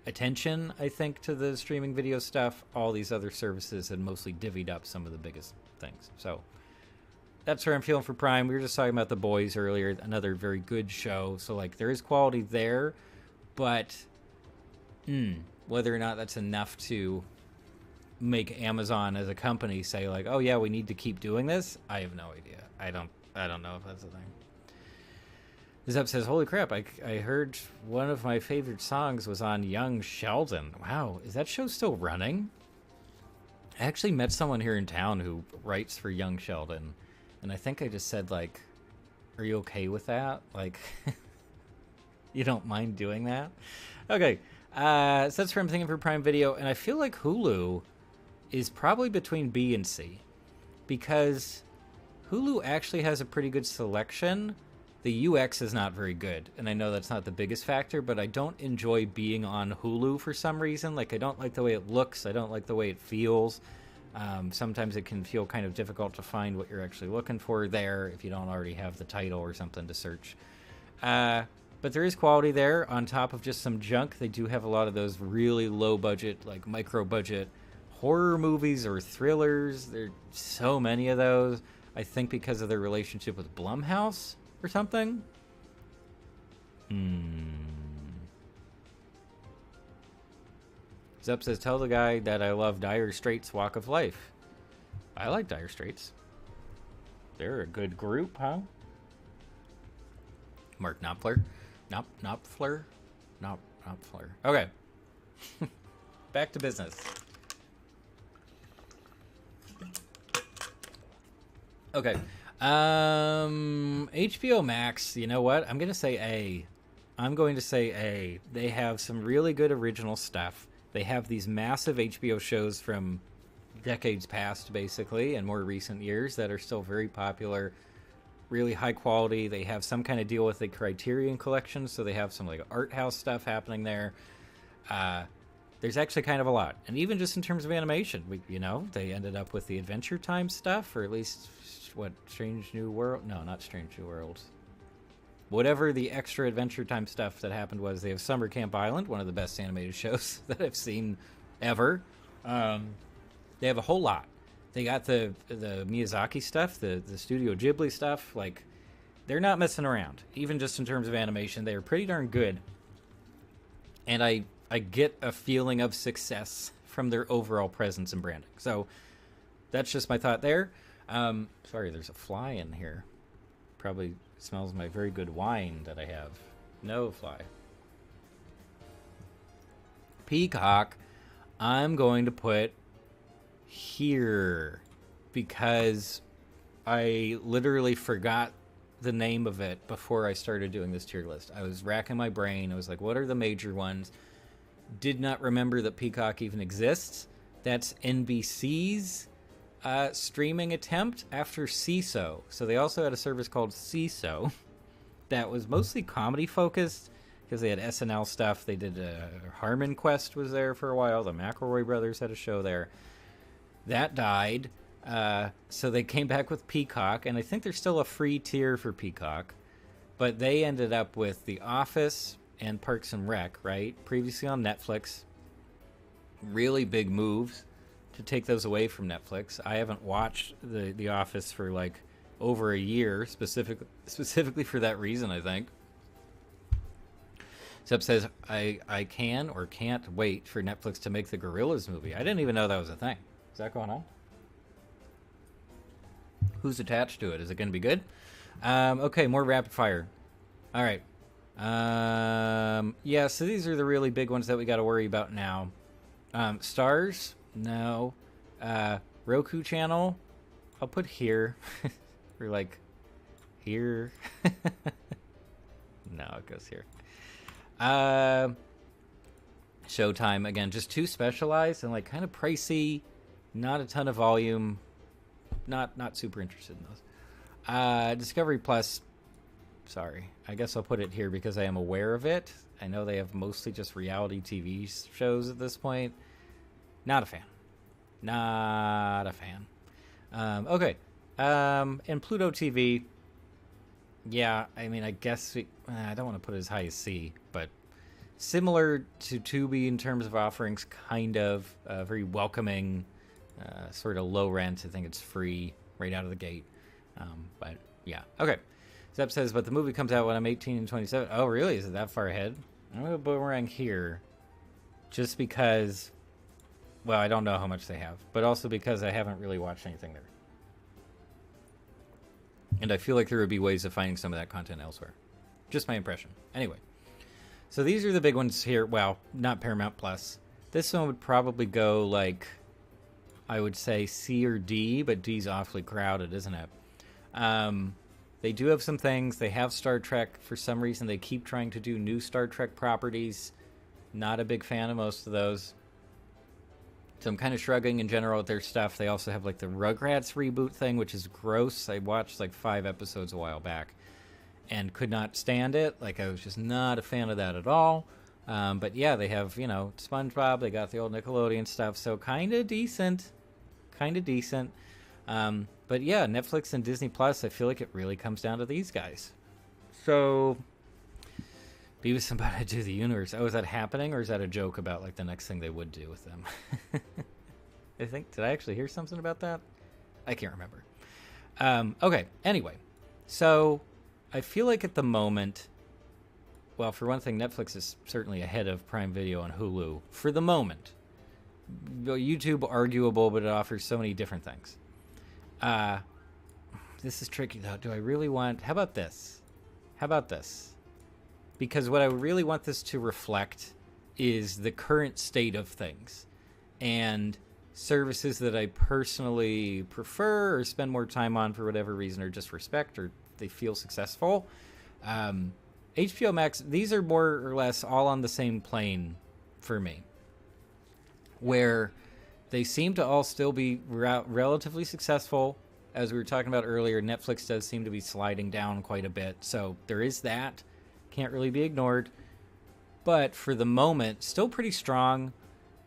attention, I think, to the streaming video stuff. All these other services had mostly divvied up some of the biggest things. So that's where I'm feeling for Prime. We were just talking about The Boys earlier, another very good show. So, like, there is quality there, but whether or not that's enough to make Amazon as a company say, like, oh yeah, we need to keep doing this, I have no idea. I don't know if that's a thing. Zeb says, holy crap, I heard one of my favorite songs was on Young Sheldon. Wow, is that show still running? I actually met someone here in town who writes for Young Sheldon, and I think I just said, like, are you okay with that? Like, you don't mind doing that? Okay, so that's what I'm thinking for Prime Video, and I feel like Hulu is probably between B and C, because Hulu actually has a pretty good selection. The UX is not very good, and I know that's not the biggest factor, but I don't enjoy being on Hulu for some reason. Like, I don't like the way it looks. I don't like the way it feels. Sometimes it can feel kind of difficult to find what you're actually looking for there if you don't already have the title or something to search. But there is quality there on top of just some junk. They do have a lot of those really low-budget, like micro-budget horror movies or thrillers. There are so many of those. I think because of their relationship with Blumhouse or something. Zep says, tell the guy that I love Dire Straits' Walk of Life. I like Dire Straits. They're a good group, huh? Mark Knopfler. Knopfler? Knopfler. Okay. Back to business. Okay. HBO Max, you know what? I'm going to say A. They have some really good original stuff. They have these massive HBO shows from decades past, basically, and more recent years that are still very popular, really high quality. They have some kind of deal with the Criterion Collection, so they have some like art house stuff happening there. There's actually kind of a lot, and even just in terms of animation, they ended up with the Adventure Time stuff, or at least Strange New World? No, not Strange New Worlds. Whatever the extra Adventure Time stuff that happened was, they have Summer Camp Island, one of the best animated shows that I've seen ever. They have a whole lot. They got the Miyazaki stuff, the Studio Ghibli stuff. Like, they're not messing around. Even just in terms of animation, they are pretty darn good. And I get a feeling of success from their overall presence and branding. So that's just my thought there. Sorry, there's a fly in here. Probably smells my very good wine that I have. No fly. Peacock, I'm going to put here because I literally forgot the name of it before I started doing this tier list. I was racking my brain. I was like, what are the major ones? Did not remember that Peacock even exists. That's NBC's streaming attempt after CISO. So they also had a service called CISO that was mostly comedy focused because they had SNL stuff. They did Harmon Quest was there for a while. The McElroy brothers had a show there. That died. So they came back with Peacock, and I think there's still a free tier for Peacock. But they ended up with The Office and Parks and Rec, right? Previously on Netflix. Really big moves to take those away from Netflix. I haven't watched The Office for like over a year, specifically for that reason, I think. Seb says, I can or can't wait for Netflix to make the Gorillaz movie. I didn't even know that was a thing. Is that going on? Who's attached to it? Is it going to be good? Okay, more rapid fire. All right. Yeah, so these are the really big ones that we got to worry about now. Stars? No. Roku channel? I'll put here. Or like here. No, it goes here. Showtime, again, just too specialized and like kind of pricey. Not a ton of volume. Not super interested in those. Discovery Plus, sorry. I guess I'll put it here because I am aware of it. I know they have mostly just reality TV shows at this point. Not a fan. Not a fan. Okay. And Pluto TV, yeah, I mean, I guess I don't want to put it as high as C, but similar to Tubi in terms of offerings, kind of very welcoming, sort of low rent. I think it's free right out of the gate. But yeah, okay. Zep says, but the movie comes out when I'm 18 and 27. Oh, really? Is it that far ahead? I'm going to boomerang here just because, well, I don't know how much they have, but also because I haven't really watched anything there. And I feel like there would be ways of finding some of that content elsewhere. Just my impression. Anyway, so these are the big ones here. Well, not Paramount Plus. This one would probably go like, I would say C or D, but D's awfully crowded, isn't it? They do have some things. They have Star Trek. For some reason, they keep trying to do new Star Trek properties. Not a big fan of most of those. So I'm kind of shrugging in general at their stuff. They also have like the Rugrats reboot thing, which is gross. I watched like 5 episodes a while back and could not stand it. Like, I was just not a fan of that at all. But yeah, they have, SpongeBob. They got the old Nickelodeon stuff. So kind of decent. But yeah, Netflix and Disney Plus, I feel like it really comes down to these guys. So Beavis and Butthead Do the Universe. Oh, is that happening, or is that a joke about like the next thing they would do with them? I think, did I actually hear something about that? I can't remember. Okay, anyway. So I feel like at the moment, well, for one thing, Netflix is certainly ahead of Prime Video and Hulu for the moment. YouTube arguable, but it offers so many different things. This is tricky though. Do I really want? How about this? How about this? Because what I really want this to reflect is the current state of things, and services that I personally prefer or spend more time on for whatever reason, or just respect, or they feel successful. HBO Max, these are more or less all on the same plane for me, where they seem to all still be relatively successful. As we were talking about earlier, Netflix does seem to be sliding down quite a bit, so there is that. Can't really be ignored. But for the moment, still pretty strong.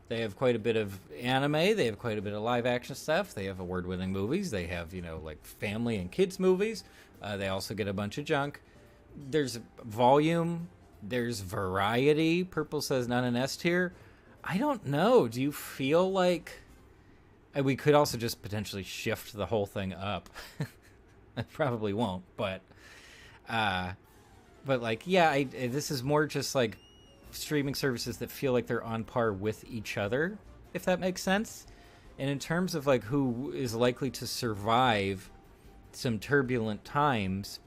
They have quite a bit of anime. They have quite a bit of live action stuff. They have award-winning movies. They have, like family and kids movies. They also get a bunch of junk. There's volume. There's variety. Purple says not an S tier. I don't know. Do you feel like we could also just potentially shift the whole thing up? I probably won't, but like, yeah, this is more just like streaming services that feel like they're on par with each other, if that makes sense. And in terms of like who is likely to survive some turbulent times,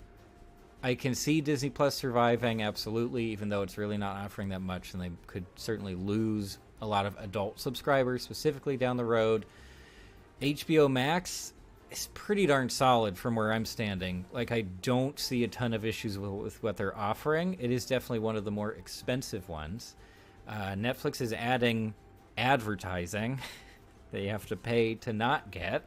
I can see Disney Plus surviving, absolutely, even though it's really not offering that much, and they could certainly lose a lot of adult subscribers specifically down the road. HBO Max is pretty darn solid from where I'm standing. Like, I don't see a ton of issues with what they're offering. It is definitely one of the more expensive ones. Netflix is adding advertising that you have to pay to not get.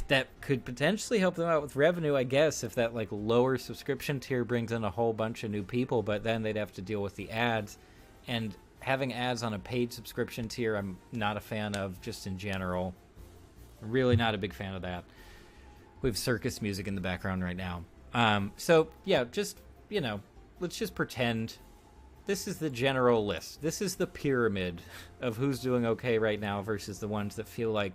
That could potentially help them out with revenue, I guess, if that like lower subscription tier brings in a whole bunch of new people, but then they'd have to deal with the ads. And having ads on a paid subscription tier, I'm not a fan of, just in general. Really not a big fan of that. We have circus music in the background right now. So, yeah, just, let's just pretend this is the general list. This is the pyramid of who's doing okay right now versus the ones that feel like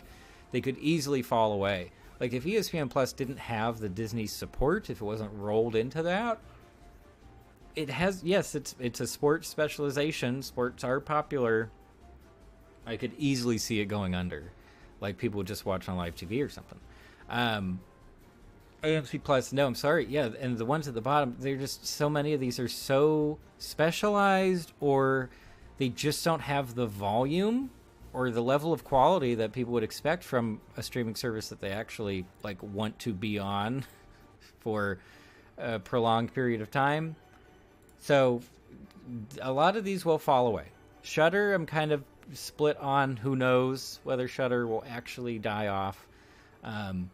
they could easily fall away. Like, if ESPN Plus didn't have the Disney support, if it wasn't rolled into that, it has, yes, it's a sports specialization. Sports are popular. I could easily see it going under. Like, people would just watch on live TV or something. AMC Plus, no, I'm sorry. Yeah, and the ones at the bottom, they're just, so many of these are so specialized, or they just don't have the volume or the level of quality that people would expect from a streaming service that they actually like want to be on for a prolonged period of time. So a lot of these will fall away. Shudder, I'm kind of split on. Who knows whether Shudder will actually die off.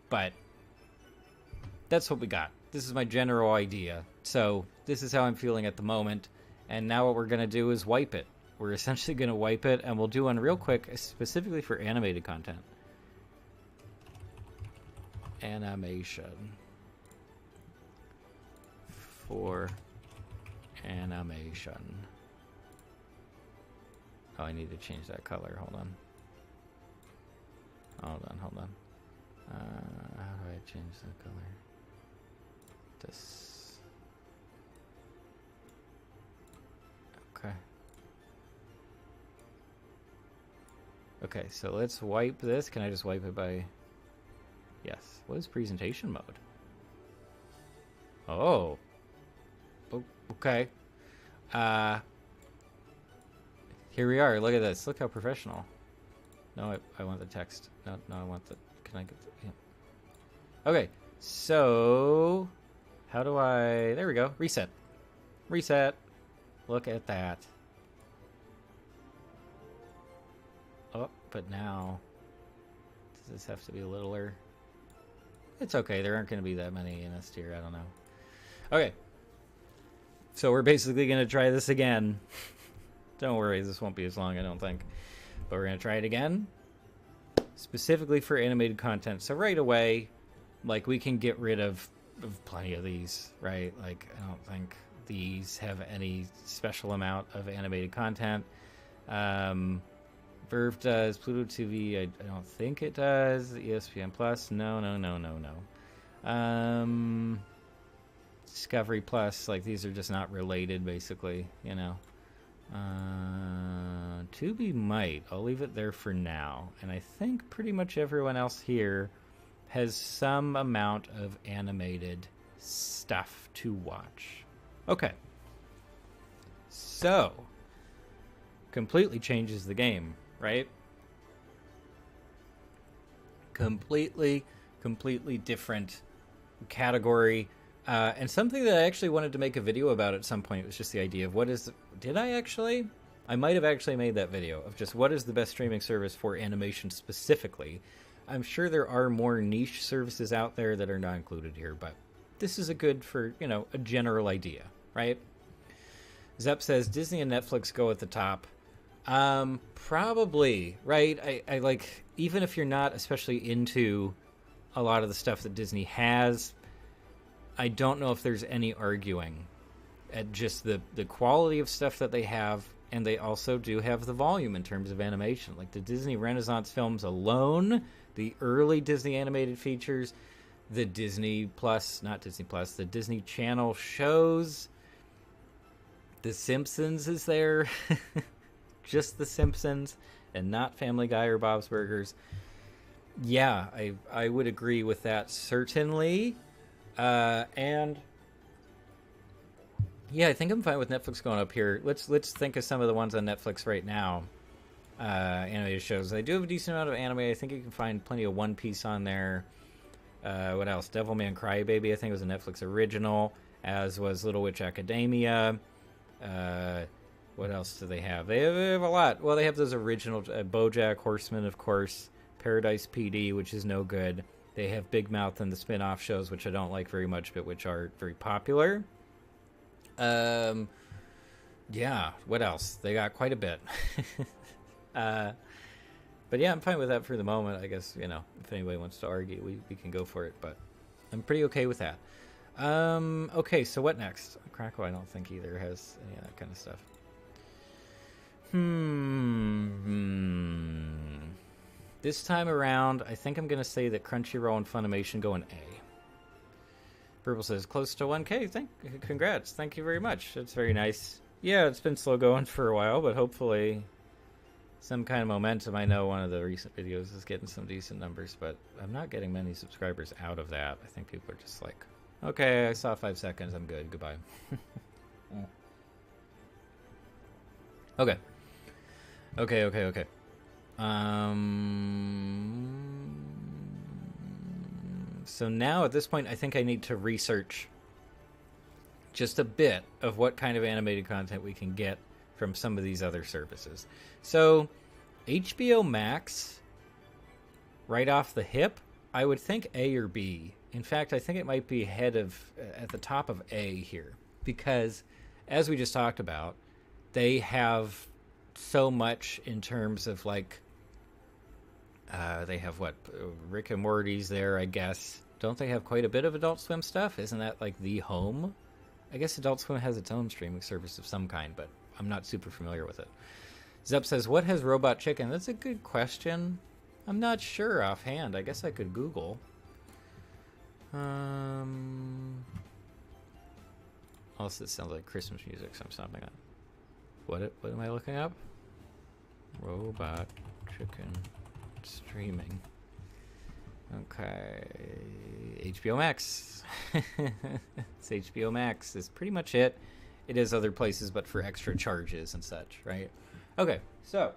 But that's what we got. This is my general idea. So this is how I'm feeling at the moment. And now what we're going to do is wipe it. We're essentially going to wipe it, and we'll do one real quick, specifically for animated content. Animation. For animation. Oh, I need to change that color. Hold on. Hold on. How do I change that color? This. Okay. Okay, so let's wipe this. Can I just wipe it by... Yes. What is presentation mode? Oh. Okay. Here we are. Look at this. Look how professional. No, I want the text. No, I want the... Can I get the... Yeah. Okay, so... How do I... There we go. Reset. Reset. Look at that. Oh, but now... Does this have to be littler? It's okay. There aren't going to be that many in this tier. I don't know. Okay. So we're basically going to try this again. Don't worry. This won't be as long, I don't think. But we're going to try it again. Specifically for animated content. So right away, like, we can get rid of plenty of these, right? Like, I don't think these have any special amount of animated content. Verve does. Pluto TV, I don't think it does. ESPN Plus, no. Discovery Plus, like, these are just not related, basically, you know. Tubi might. I'll leave it there for now. And I think pretty much everyone else here has some amount of animated stuff to watch. Okay. So, completely changes the game, right? Completely different category. And something that I actually wanted to make a video about at some point was just the idea of did I actually? I might have actually made that video of just what is the best streaming service for animation specifically. I'm sure there are more niche services out there that are not included here, but this is a good for, a general idea, right? Zep says Disney and Netflix go at the top. Probably, right? I like, even if you're not especially into a lot of the stuff that Disney has, I don't know if there's any arguing at just the quality of stuff that they have, and they also do have the volume in terms of animation. Like the Disney Renaissance films alone, the early Disney animated features, the Disney Plus, not Disney Plus, the Disney Channel shows, The Simpsons is there, just The Simpsons, and not Family Guy or Bob's Burgers. Yeah, I would agree with that, certainly. And yeah, I think I'm fine with Netflix going up here. Let's think of some of the ones on Netflix right now. Animated shows. They do have a decent amount of anime. I think you can find plenty of One Piece on there. What else? Devilman Crybaby, I think, was a Netflix original, as was Little Witch Academia. What else do they have? They have a lot. Well, they have those original BoJack Horseman, of course. Paradise PD, which is no good. They have Big Mouth and the spin-off shows, which I don't like very much, but which are very popular. Yeah, what else? They got quite a bit. But yeah, I'm fine with that for the moment. I guess, if anybody wants to argue, we can go for it, but I'm pretty okay with that. Okay, so what next? Crackle, I don't think either has any of that kind of stuff. This time around, I think I'm going to say that Crunchyroll and Funimation go in A. Purple says, close to 1K. Congrats. Thank you very much. That's very nice. Yeah, it's been slow going for a while, but hopefully some kind of momentum. I know one of the recent videos is getting some decent numbers, but I'm not getting many subscribers out of that. I think people are just like, okay, I saw 5 seconds. I'm good. Goodbye. Okay. So now at this point, I think I need to research just a bit of what kind of animated content we can get from some of these other services. So HBO Max, right off the hip, I would think A or B. In fact, I think it might be at the top of A here, because as we just talked about, they have so much in terms of like, they have Rick and Morty's there, I guess. Don't they have quite a bit of Adult Swim stuff? Isn't that like the home? I guess Adult Swim has its own streaming service of some kind, but I'm not super familiar with it. Zep says, what has Robot Chicken? That's a good question. I'm not sure offhand. I guess I could Google. Also, it sounds like Christmas music, so I'm stopping that. What am I looking up? Robot Chicken streaming. Okay. HBO Max. It's HBO Max is pretty much it. It is other places, but for extra charges and such, right? Okay, so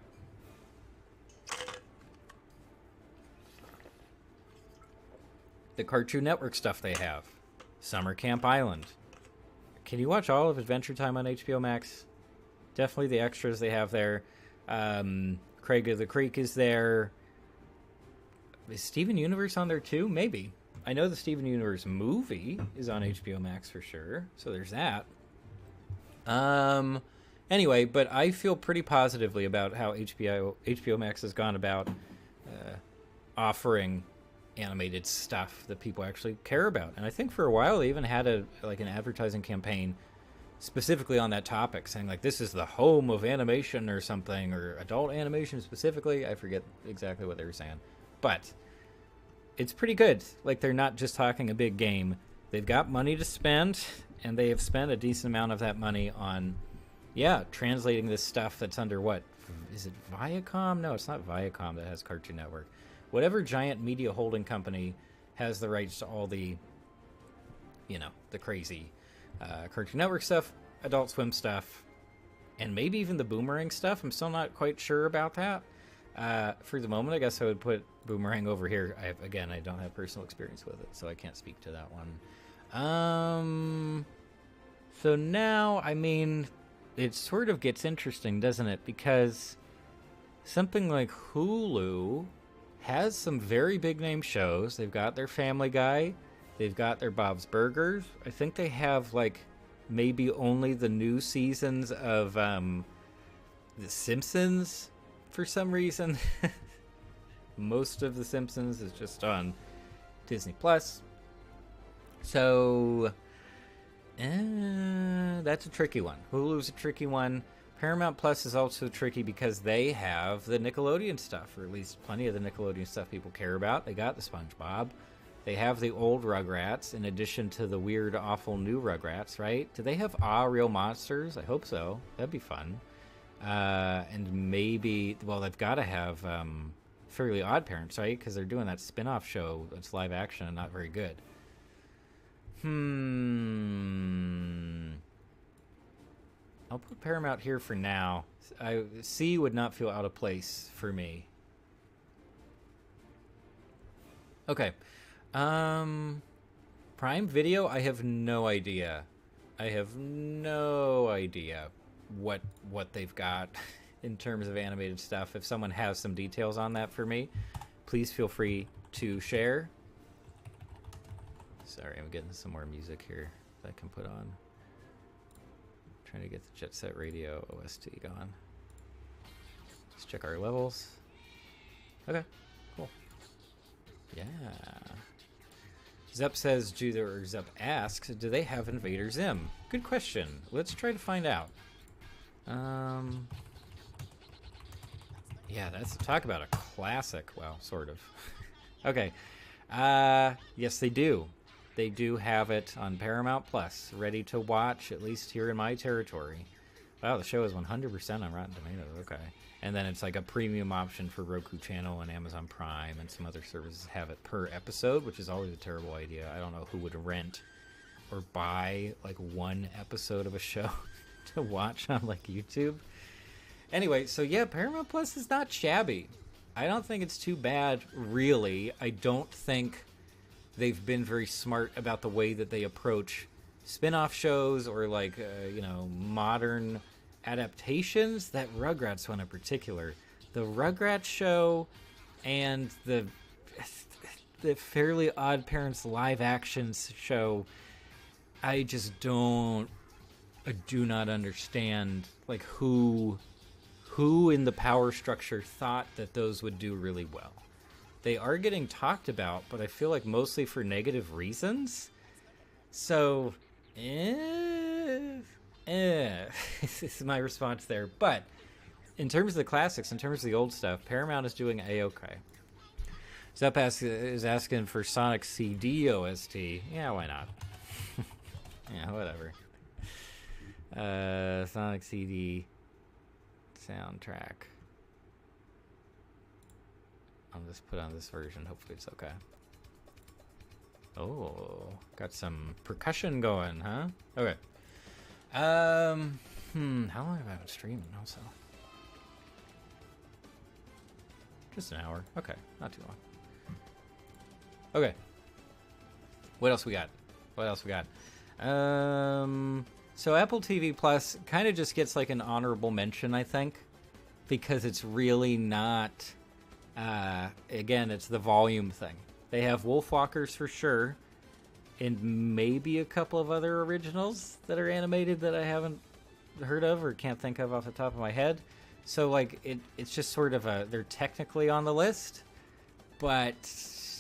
the Cartoon Network stuff they have. Summer Camp Island. Can you watch all of Adventure Time on HBO Max? Definitely the extras they have there. Craig of the Creek is there. Is Steven Universe on there too? Maybe. I know the Steven Universe movie is on HBO Max for sure. So there's that. Anyway, but I feel pretty positively about how HBO Max has gone about offering animated stuff that people actually care about. And I think for a while they even had an advertising campaign specifically on that topic, saying like, this is the home of animation or something, or adult animation specifically. I forget exactly what they were saying, but it's pretty good. Like, they're not just talking a big game. They've got money to spend, and they have spent a decent amount of that money on yeah, translating this stuff that's under what? Is it Viacom? No, it's not Viacom that has Cartoon Network. Whatever giant media holding company has the rights to all the, the crazy Cartoon Network stuff, Adult Swim stuff, and maybe even the Boomerang stuff. I'm still not quite sure about that. For the moment, I guess I would put Boomerang over here. I don't have personal experience with it, so I can't speak to that one. So now, it sort of gets interesting, doesn't it? Because something like Hulu has some very big name shows. They've got their Family Guy. They've got their Bob's Burgers. I think they have, maybe only the new seasons of The Simpsons for some reason. Most of The Simpsons is just on Disney Plus. So that's a tricky one. Hulu's a tricky one. Paramount Plus is also tricky because they have the Nickelodeon stuff, or at least plenty of the Nickelodeon stuff people care about. They got the SpongeBob. They have the old Rugrats in addition to the weird, awful new Rugrats, right? Do they have Real Monsters? I hope so. That'd be fun. And maybe, they've got to have Fairly Odd Parents, right? Because they're doing that spin-off show that's live action and not very good. I'll put Paramount here for now. C would not feel out of place for me. Okay. Prime Video, I have no idea. I have no idea what they've got in terms of animated stuff. If someone has some details on that for me, please feel free to share. Sorry, I'm getting some more music here that I can put on. Trying to get the Jet Set Radio OST going. Let's check our levels. Okay, cool. Yeah. Zep says, Zep asks, do they have Invader Zim? Good question. Let's try to find out. Yeah, talk about a classic. Well, sort of. Okay. Yes, they do. They do have it on Paramount Plus, ready to watch, at least here in my territory. Wow, the show is 100% on Rotten Tomatoes. Okay. And then it's like a premium option for Roku Channel and Amazon Prime, and some other services have it per episode, which is always a terrible idea. I don't know who would rent or buy one episode of a show to watch on YouTube. Anyway, so yeah, Paramount Plus is not shabby. I don't think it's too bad, really. I don't think they've been very smart about the way that they approach spin-off shows or modern adaptations. That Rugrats one in particular, the Rugrats show and the Fairly Odd Parents live action show, I do not understand who in the power structure thought that those would do really well. They are getting talked about, but I feel like mostly for negative reasons. So, this is my response there. But in terms of the classics, in terms of the old stuff, Paramount is doing A-okay. Zep is asking for Sonic CD OST. Yeah, why not? Yeah, whatever. Sonic CD soundtrack. I'll just put on this version. Hopefully it's okay. Oh, got some percussion going, huh? Okay. How long have I been streaming also? Just an hour. Okay, not too long. Okay. What else we got? So Apple TV Plus kind of just gets an honorable mention, I think, because it's really not... again, it's the volume thing. They have Wolfwalkers for sure, and maybe a couple of other originals that are animated that I haven't heard of or can't think of off the top of my head. So it's just sort of they're technically on the list, but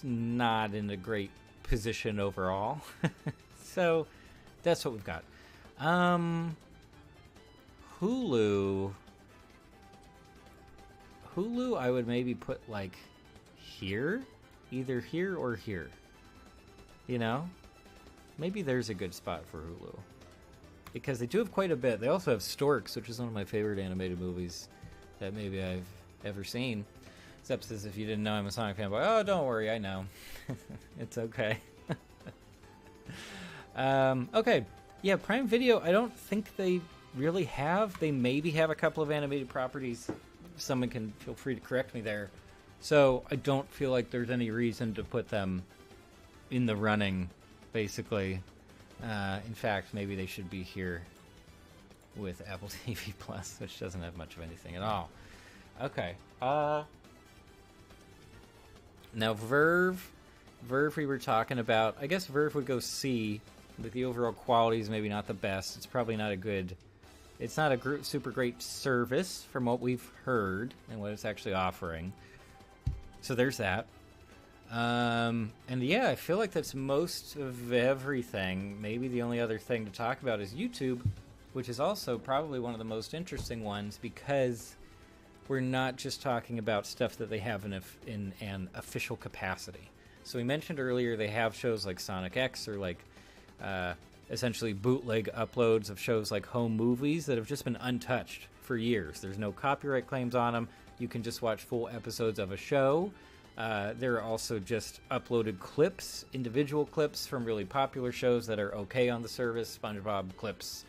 not in a great position overall. So that's what we've got. Hulu, I would maybe put here, either here or here. Maybe there's a good spot for Hulu. because they do have quite a bit. They also have Storks, which is one of my favorite animated movies that maybe I've ever seen. Except as if you didn't know I'm a Sonic fanboy. Oh, don't worry, I know. It's okay. Okay. Yeah, Prime Video, I don't think they really have. They maybe have a couple of animated properties. Someone can feel free to correct me there. So I don't feel like there's any reason to put them in the running, basically. In fact, maybe they should be here with Apple TV Plus, which doesn't have much of anything at all. Okay. Now, Verve we were talking about. I guess Verve would go C, but the overall quality is maybe not the best. It's probably not a good... It's not a super great service from what we've heard and what it's actually offering. So there's that. And yeah, I feel like that's most of everything. Maybe the only other thing to talk about is YouTube, which is also probably one of the most interesting ones because we're not just talking about stuff that they have in an official capacity. So we mentioned earlier they have shows like Sonic X or like essentially bootleg uploads of shows like home movies that have just been untouched for years. There's no copyright claims on them. You can just watch full episodes of a show. There are also just uploaded clips, individual clips from really popular shows that are okay on the service. SpongeBob clips,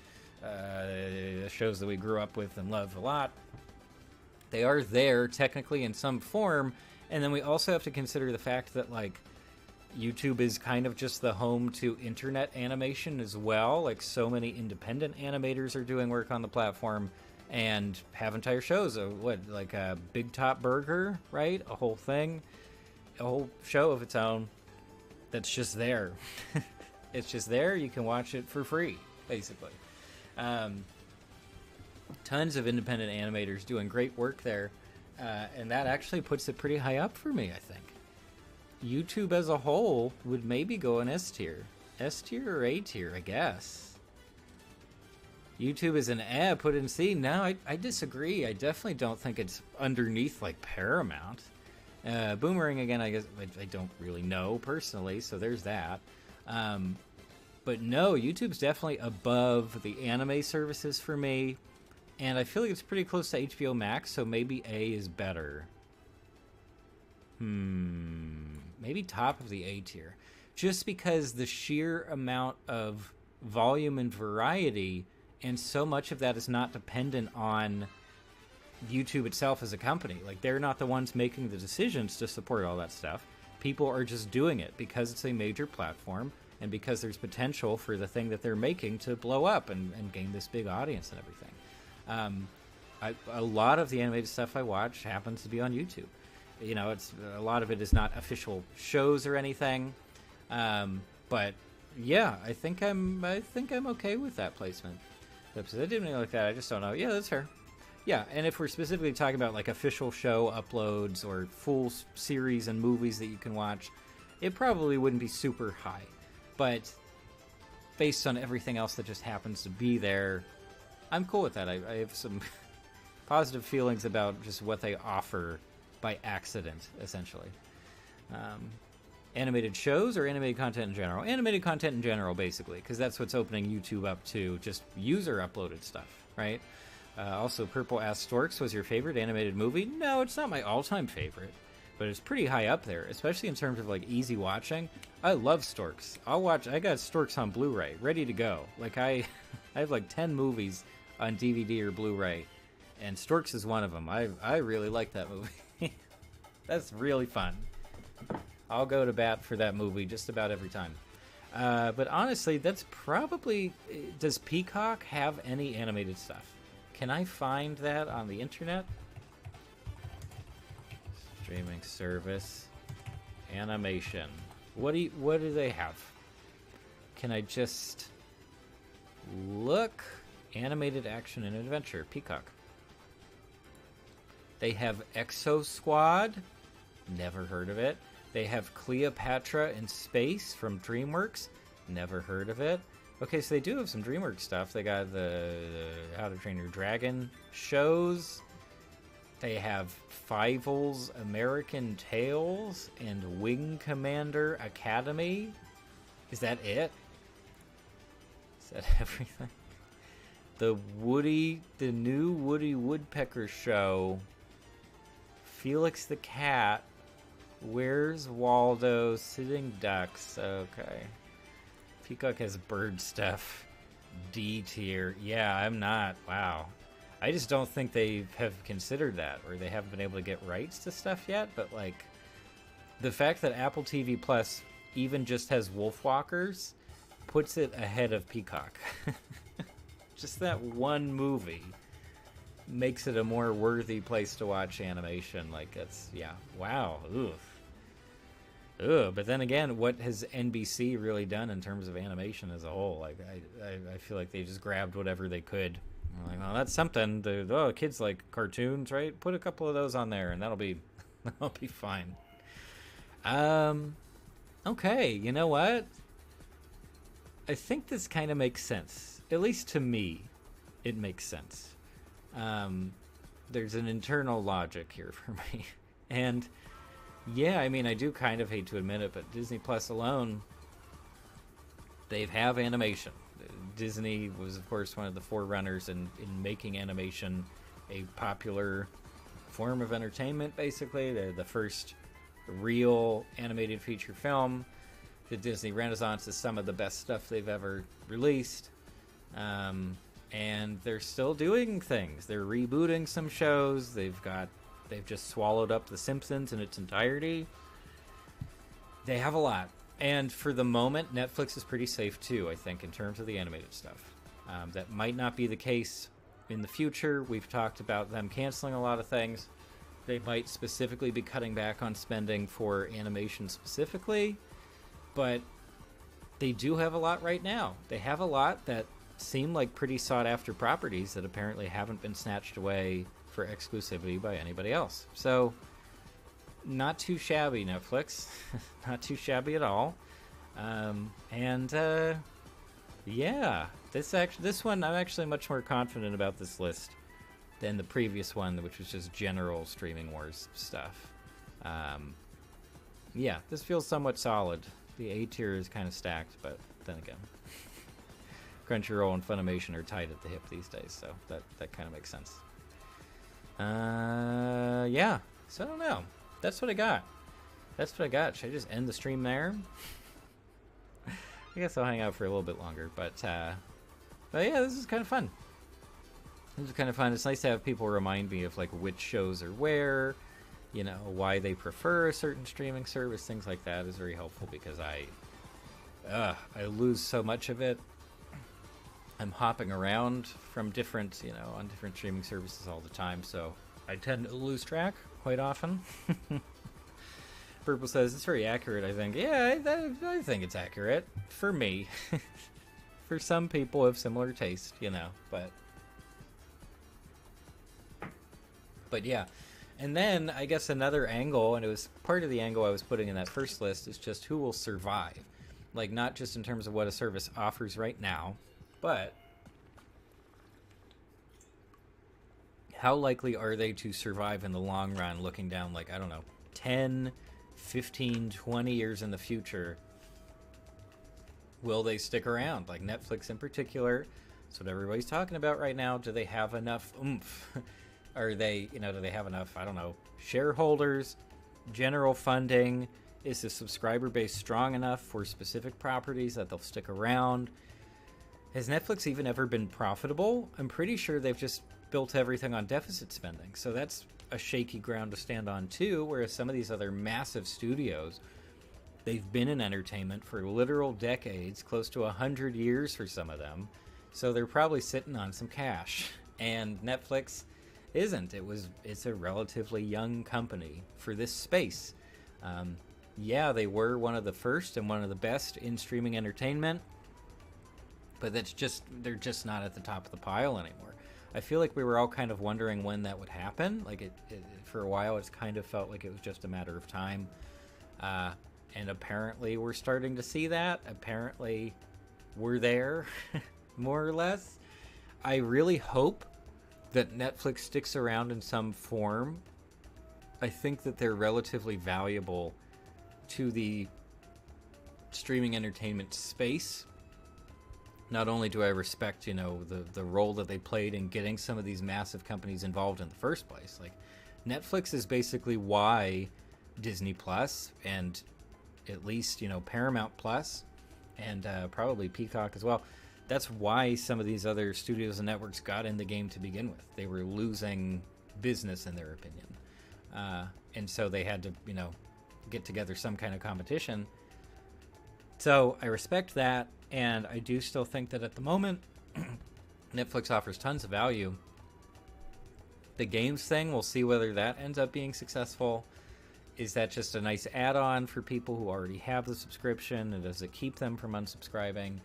shows that we grew up with and love a lot. They are there technically in some form. And then we also have to consider the fact that like YouTube is kind of just the home to internet animation as well. Like so many independent animators are doing work on the platform and have entire shows. Like a Big Top Burger, right? A whole thing, a whole show of its own that's just there. It's just there. You can watch it for free, basically. Tons of independent animators doing great work there. And that actually puts it pretty high up for me, I think. YouTube as a whole would maybe go in S tier. S tier or A tier, I guess. YouTube is an put in C. No, I disagree. I definitely don't think it's underneath, like, Paramount. Boomerang, again, I guess I don't really know personally, so there's that. But no, YouTube's definitely above the anime services for me. And I feel like it's pretty close to HBO Max, so maybe A is better. Maybe top of the A tier. Just because the sheer amount of volume and variety, and so much of that is not dependent on YouTube itself as a company. Like, they're not the ones making the decisions to support all that stuff. People are just doing it because it's a major platform, and because there's potential for the thing that they're making to blow up and gain this big audience and everything. A lot of the animated stuff I watch happens to be on YouTube. You know, it's a lot of it is not official shows or anything, but yeah, I think I'm okay with that placement. I didn't really like that. I just don't know. Yeah, that's fair. Yeah, and if we're specifically talking about like official show uploads or full series and movies that you can watch, it probably wouldn't be super high. But based on everything else that just happens to be there, I'm cool with that. I have some positive feelings about just what they offer by accident, essentially. Animated shows or animated content in general? Animated content in general, basically, because that's what's opening YouTube up to just user-uploaded stuff, right? Also, Purple asks, Storks was your favorite animated movie? No, it's not my all-time favorite, but it's pretty high up there, especially in terms of, like, easy watching. I love Storks. I got Storks on Blu-ray, ready to go. Like, I have, like, 10 movies on DVD or Blu-ray, and Storks is one of them. I really like that movie. That's really fun. I'll go to bat for that movie just about every time. But honestly, that's probably... Does Peacock have any animated stuff? Can I find that on the internet? Streaming service. Animation. What do they have? Can I just look? Animated action and adventure. Peacock. They have Exo Squad. Never heard of it. They have Cleopatra in Space from DreamWorks. Never heard of it. Okay, so they do have some DreamWorks stuff. They got the How to Train Your Dragon shows. They have Fievel's American Tales and Wing Commander Academy. Is that it? Is that everything? the new Woody Woodpecker show, Felix the Cat, Where's Waldo, Sitting Ducks. Okay. Peacock has bird stuff. D tier. Yeah, I'm not. Wow. I just don't think they have considered that, or they haven't been able to get rights to stuff yet, but like the fact that Apple TV Plus even just has Wolfwalkers puts it ahead of Peacock. Just that one movie makes it a more worthy place to watch animation. Like, it's, yeah, wow. Ugh. But then again, what has NBC really done in terms of animation as a whole? Like, I feel like they just grabbed whatever they could. I'm like, well, that's something. Kids like cartoons, right? Put a couple of those on there, and that'll be fine. Okay, you know what? I think this kind of makes sense. At least to me, it makes sense. There's an internal logic here for me. And yeah, I mean, I do kind of hate to admit it, but Disney Plus alone, they have animation. Disney was, of course, one of the forerunners in making animation a popular form of entertainment, basically. They're the first real animated feature film. The Disney Renaissance is some of the best stuff they've ever released. And they're still doing things. They're rebooting some shows. They've just swallowed up The Simpsons in its entirety. They have a lot. And for the moment, Netflix is pretty safe too, I think, in terms of the animated stuff. That might not be the case in the future. We've talked about them canceling a lot of things. They might specifically be cutting back on spending for animation specifically. But they do have a lot right now. They have a lot that seem like pretty sought-after properties that apparently haven't been snatched away for exclusivity by anybody else. So, not too shabby, Netflix. Not too shabby at all. Yeah, this one, I'm actually much more confident about this list than the previous one, which was just general streaming wars stuff. Yeah, this feels somewhat solid. The A tier is kind of stacked, but then again, Crunchyroll and Funimation are tied at the hip these days, so that kind of makes sense. Yeah, so I don't know. That's what I got. Should I just end the stream there? I guess I'll hang out for a little bit longer, but yeah, this is kind of fun. It's nice to have people remind me of like which shows are where, you know, why they prefer a certain streaming service. Things like that is very helpful because I lose so much of it. I'm hopping around from different, on different streaming services all the time, so I tend to lose track quite often. Purple says, it's very accurate, I think. Yeah, I think it's accurate. For me. For some people of similar taste, But yeah. And then, I guess another angle, and it was part of the angle I was putting in that first list, is just who will survive. Like, not just in terms of what a service offers right now, but how likely are they to survive in the long run, looking down, like, I don't know, 10, 15, 20 years in the future? Will they stick around? Like Netflix in particular, that's what everybody's talking about right now. Do they have enough oomph? Are they, do they have enough, I don't know, shareholders, general funding? Is the subscriber base strong enough for specific properties that they'll stick around? Has Netflix even ever been profitable? I'm pretty sure they've just built everything on deficit spending. So that's a shaky ground to stand on too, whereas some of these other massive studios, they've been in entertainment for literal decades, close to 100 years for some of them. So they're probably sitting on some cash. And Netflix isn't. It's a relatively young company for this space. Yeah, they were one of the first and one of the best in streaming entertainment, but they're just not at the top of the pile anymore. I feel like we were all kind of wondering when that would happen. Like it for a while, it's kind of felt like it was just a matter of time. And apparently we're starting to see that. Apparently we're there, more or less. I really hope that Netflix sticks around in some form. I think that they're relatively valuable to the streaming entertainment space. not only do I respect, you know, the role that they played in getting some of these massive companies involved in the first place. Like, Netflix is basically why Disney Plus and at least, you know, Paramount Plus and probably Peacock as well. That's why some of these other studios and networks got in the game to begin with. They were losing business, in their opinion. And so they had to, you know, get together some kind of competition. So I respect that, and I do still think that at the moment, Netflix offers tons of value. The games thing, we'll see whether that ends up being successful. Is that just a nice add-on for people who already have the subscription, and does it keep them from unsubscribing?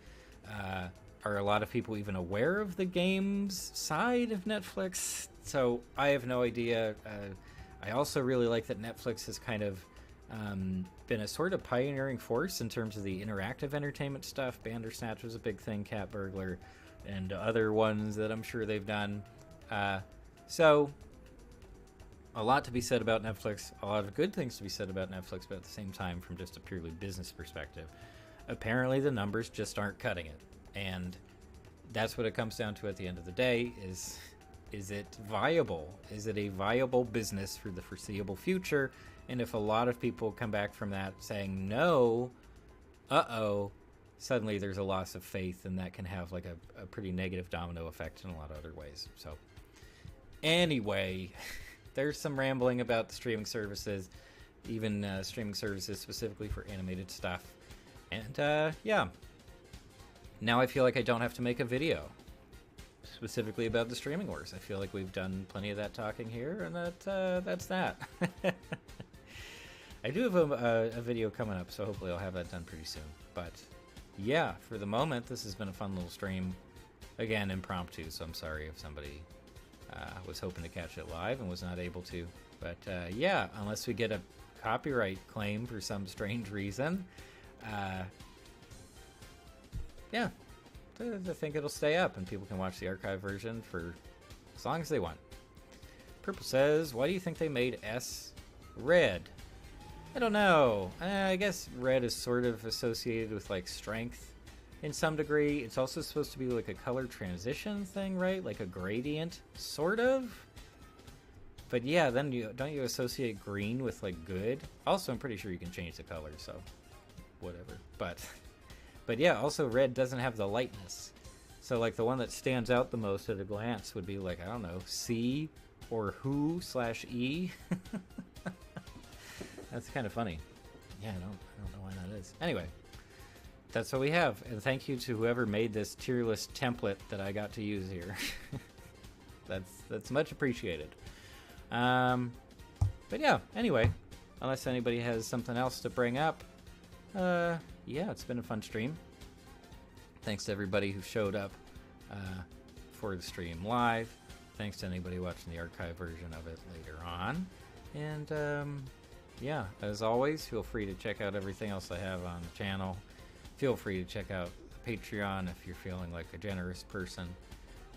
Are a lot of people even aware of the games side of Netflix? So I have no idea. I also really like that Netflix has kind of been a sort of pioneering force in terms of the interactive entertainment stuff. Bandersnatch was a big thing, Cat Burglar, and other ones that I'm sure they've done. So a lot to be said about Netflix, a lot of good things to be said about Netflix, but at the same time, from just a purely business perspective, apparently the numbers just aren't cutting it. And that's what it comes down to at the end of the day is it viable? Is it a viable business for the foreseeable future? And if a lot of people come back from that saying no, suddenly there's a loss of faith, and that can have like a pretty negative domino effect in a lot of other ways. So anyway, there's some rambling about the streaming services, even streaming services specifically for animated stuff. And yeah, now I feel like I don't have to make a video specifically about the streaming wars. I feel like we've done plenty of that talking here, and that's that. I do have a video coming up, so hopefully I'll have that done pretty soon. But yeah, for the moment, this has been a fun little stream. Again, impromptu, so I'm sorry if somebody was hoping to catch it live and was not able to. But yeah, unless we get a copyright claim for some strange reason, yeah, I think it'll stay up and people can watch the archive version for as long as they want. Purple says, why do you think they made S red? I don't know. I guess red is sort of associated with like strength in some degree. It's also supposed to be like a color transition thing, right? Like a gradient, sort of. But yeah, then don't you associate green with like good? Also, I'm pretty sure you can change the color, so whatever. But yeah, also red doesn't have the lightness. So like the one that stands out the most at a glance would be like, I don't know, C or who/E. That's kind of funny. Yeah, I don't know why that is. Anyway, that's what we have. And thank you to whoever made this tier list template that I got to use here. That's much appreciated. But yeah, anyway, unless anybody has something else to bring up, yeah, it's been a fun stream. Thanks to everybody who showed up for the stream live. Thanks to anybody watching the archive version of it later on. And yeah, as always, feel free to check out everything else I have on the channel. Feel free to check out Patreon if you're feeling like a generous person.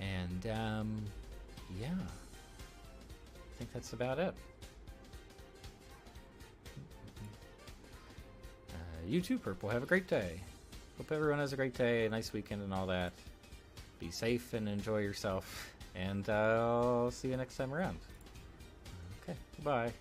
And yeah, I think that's about it. You too, Purple. Have a great day. Hope everyone has a great day, a nice weekend and all that. Be safe and enjoy yourself. And I'll see you next time around. Okay, bye.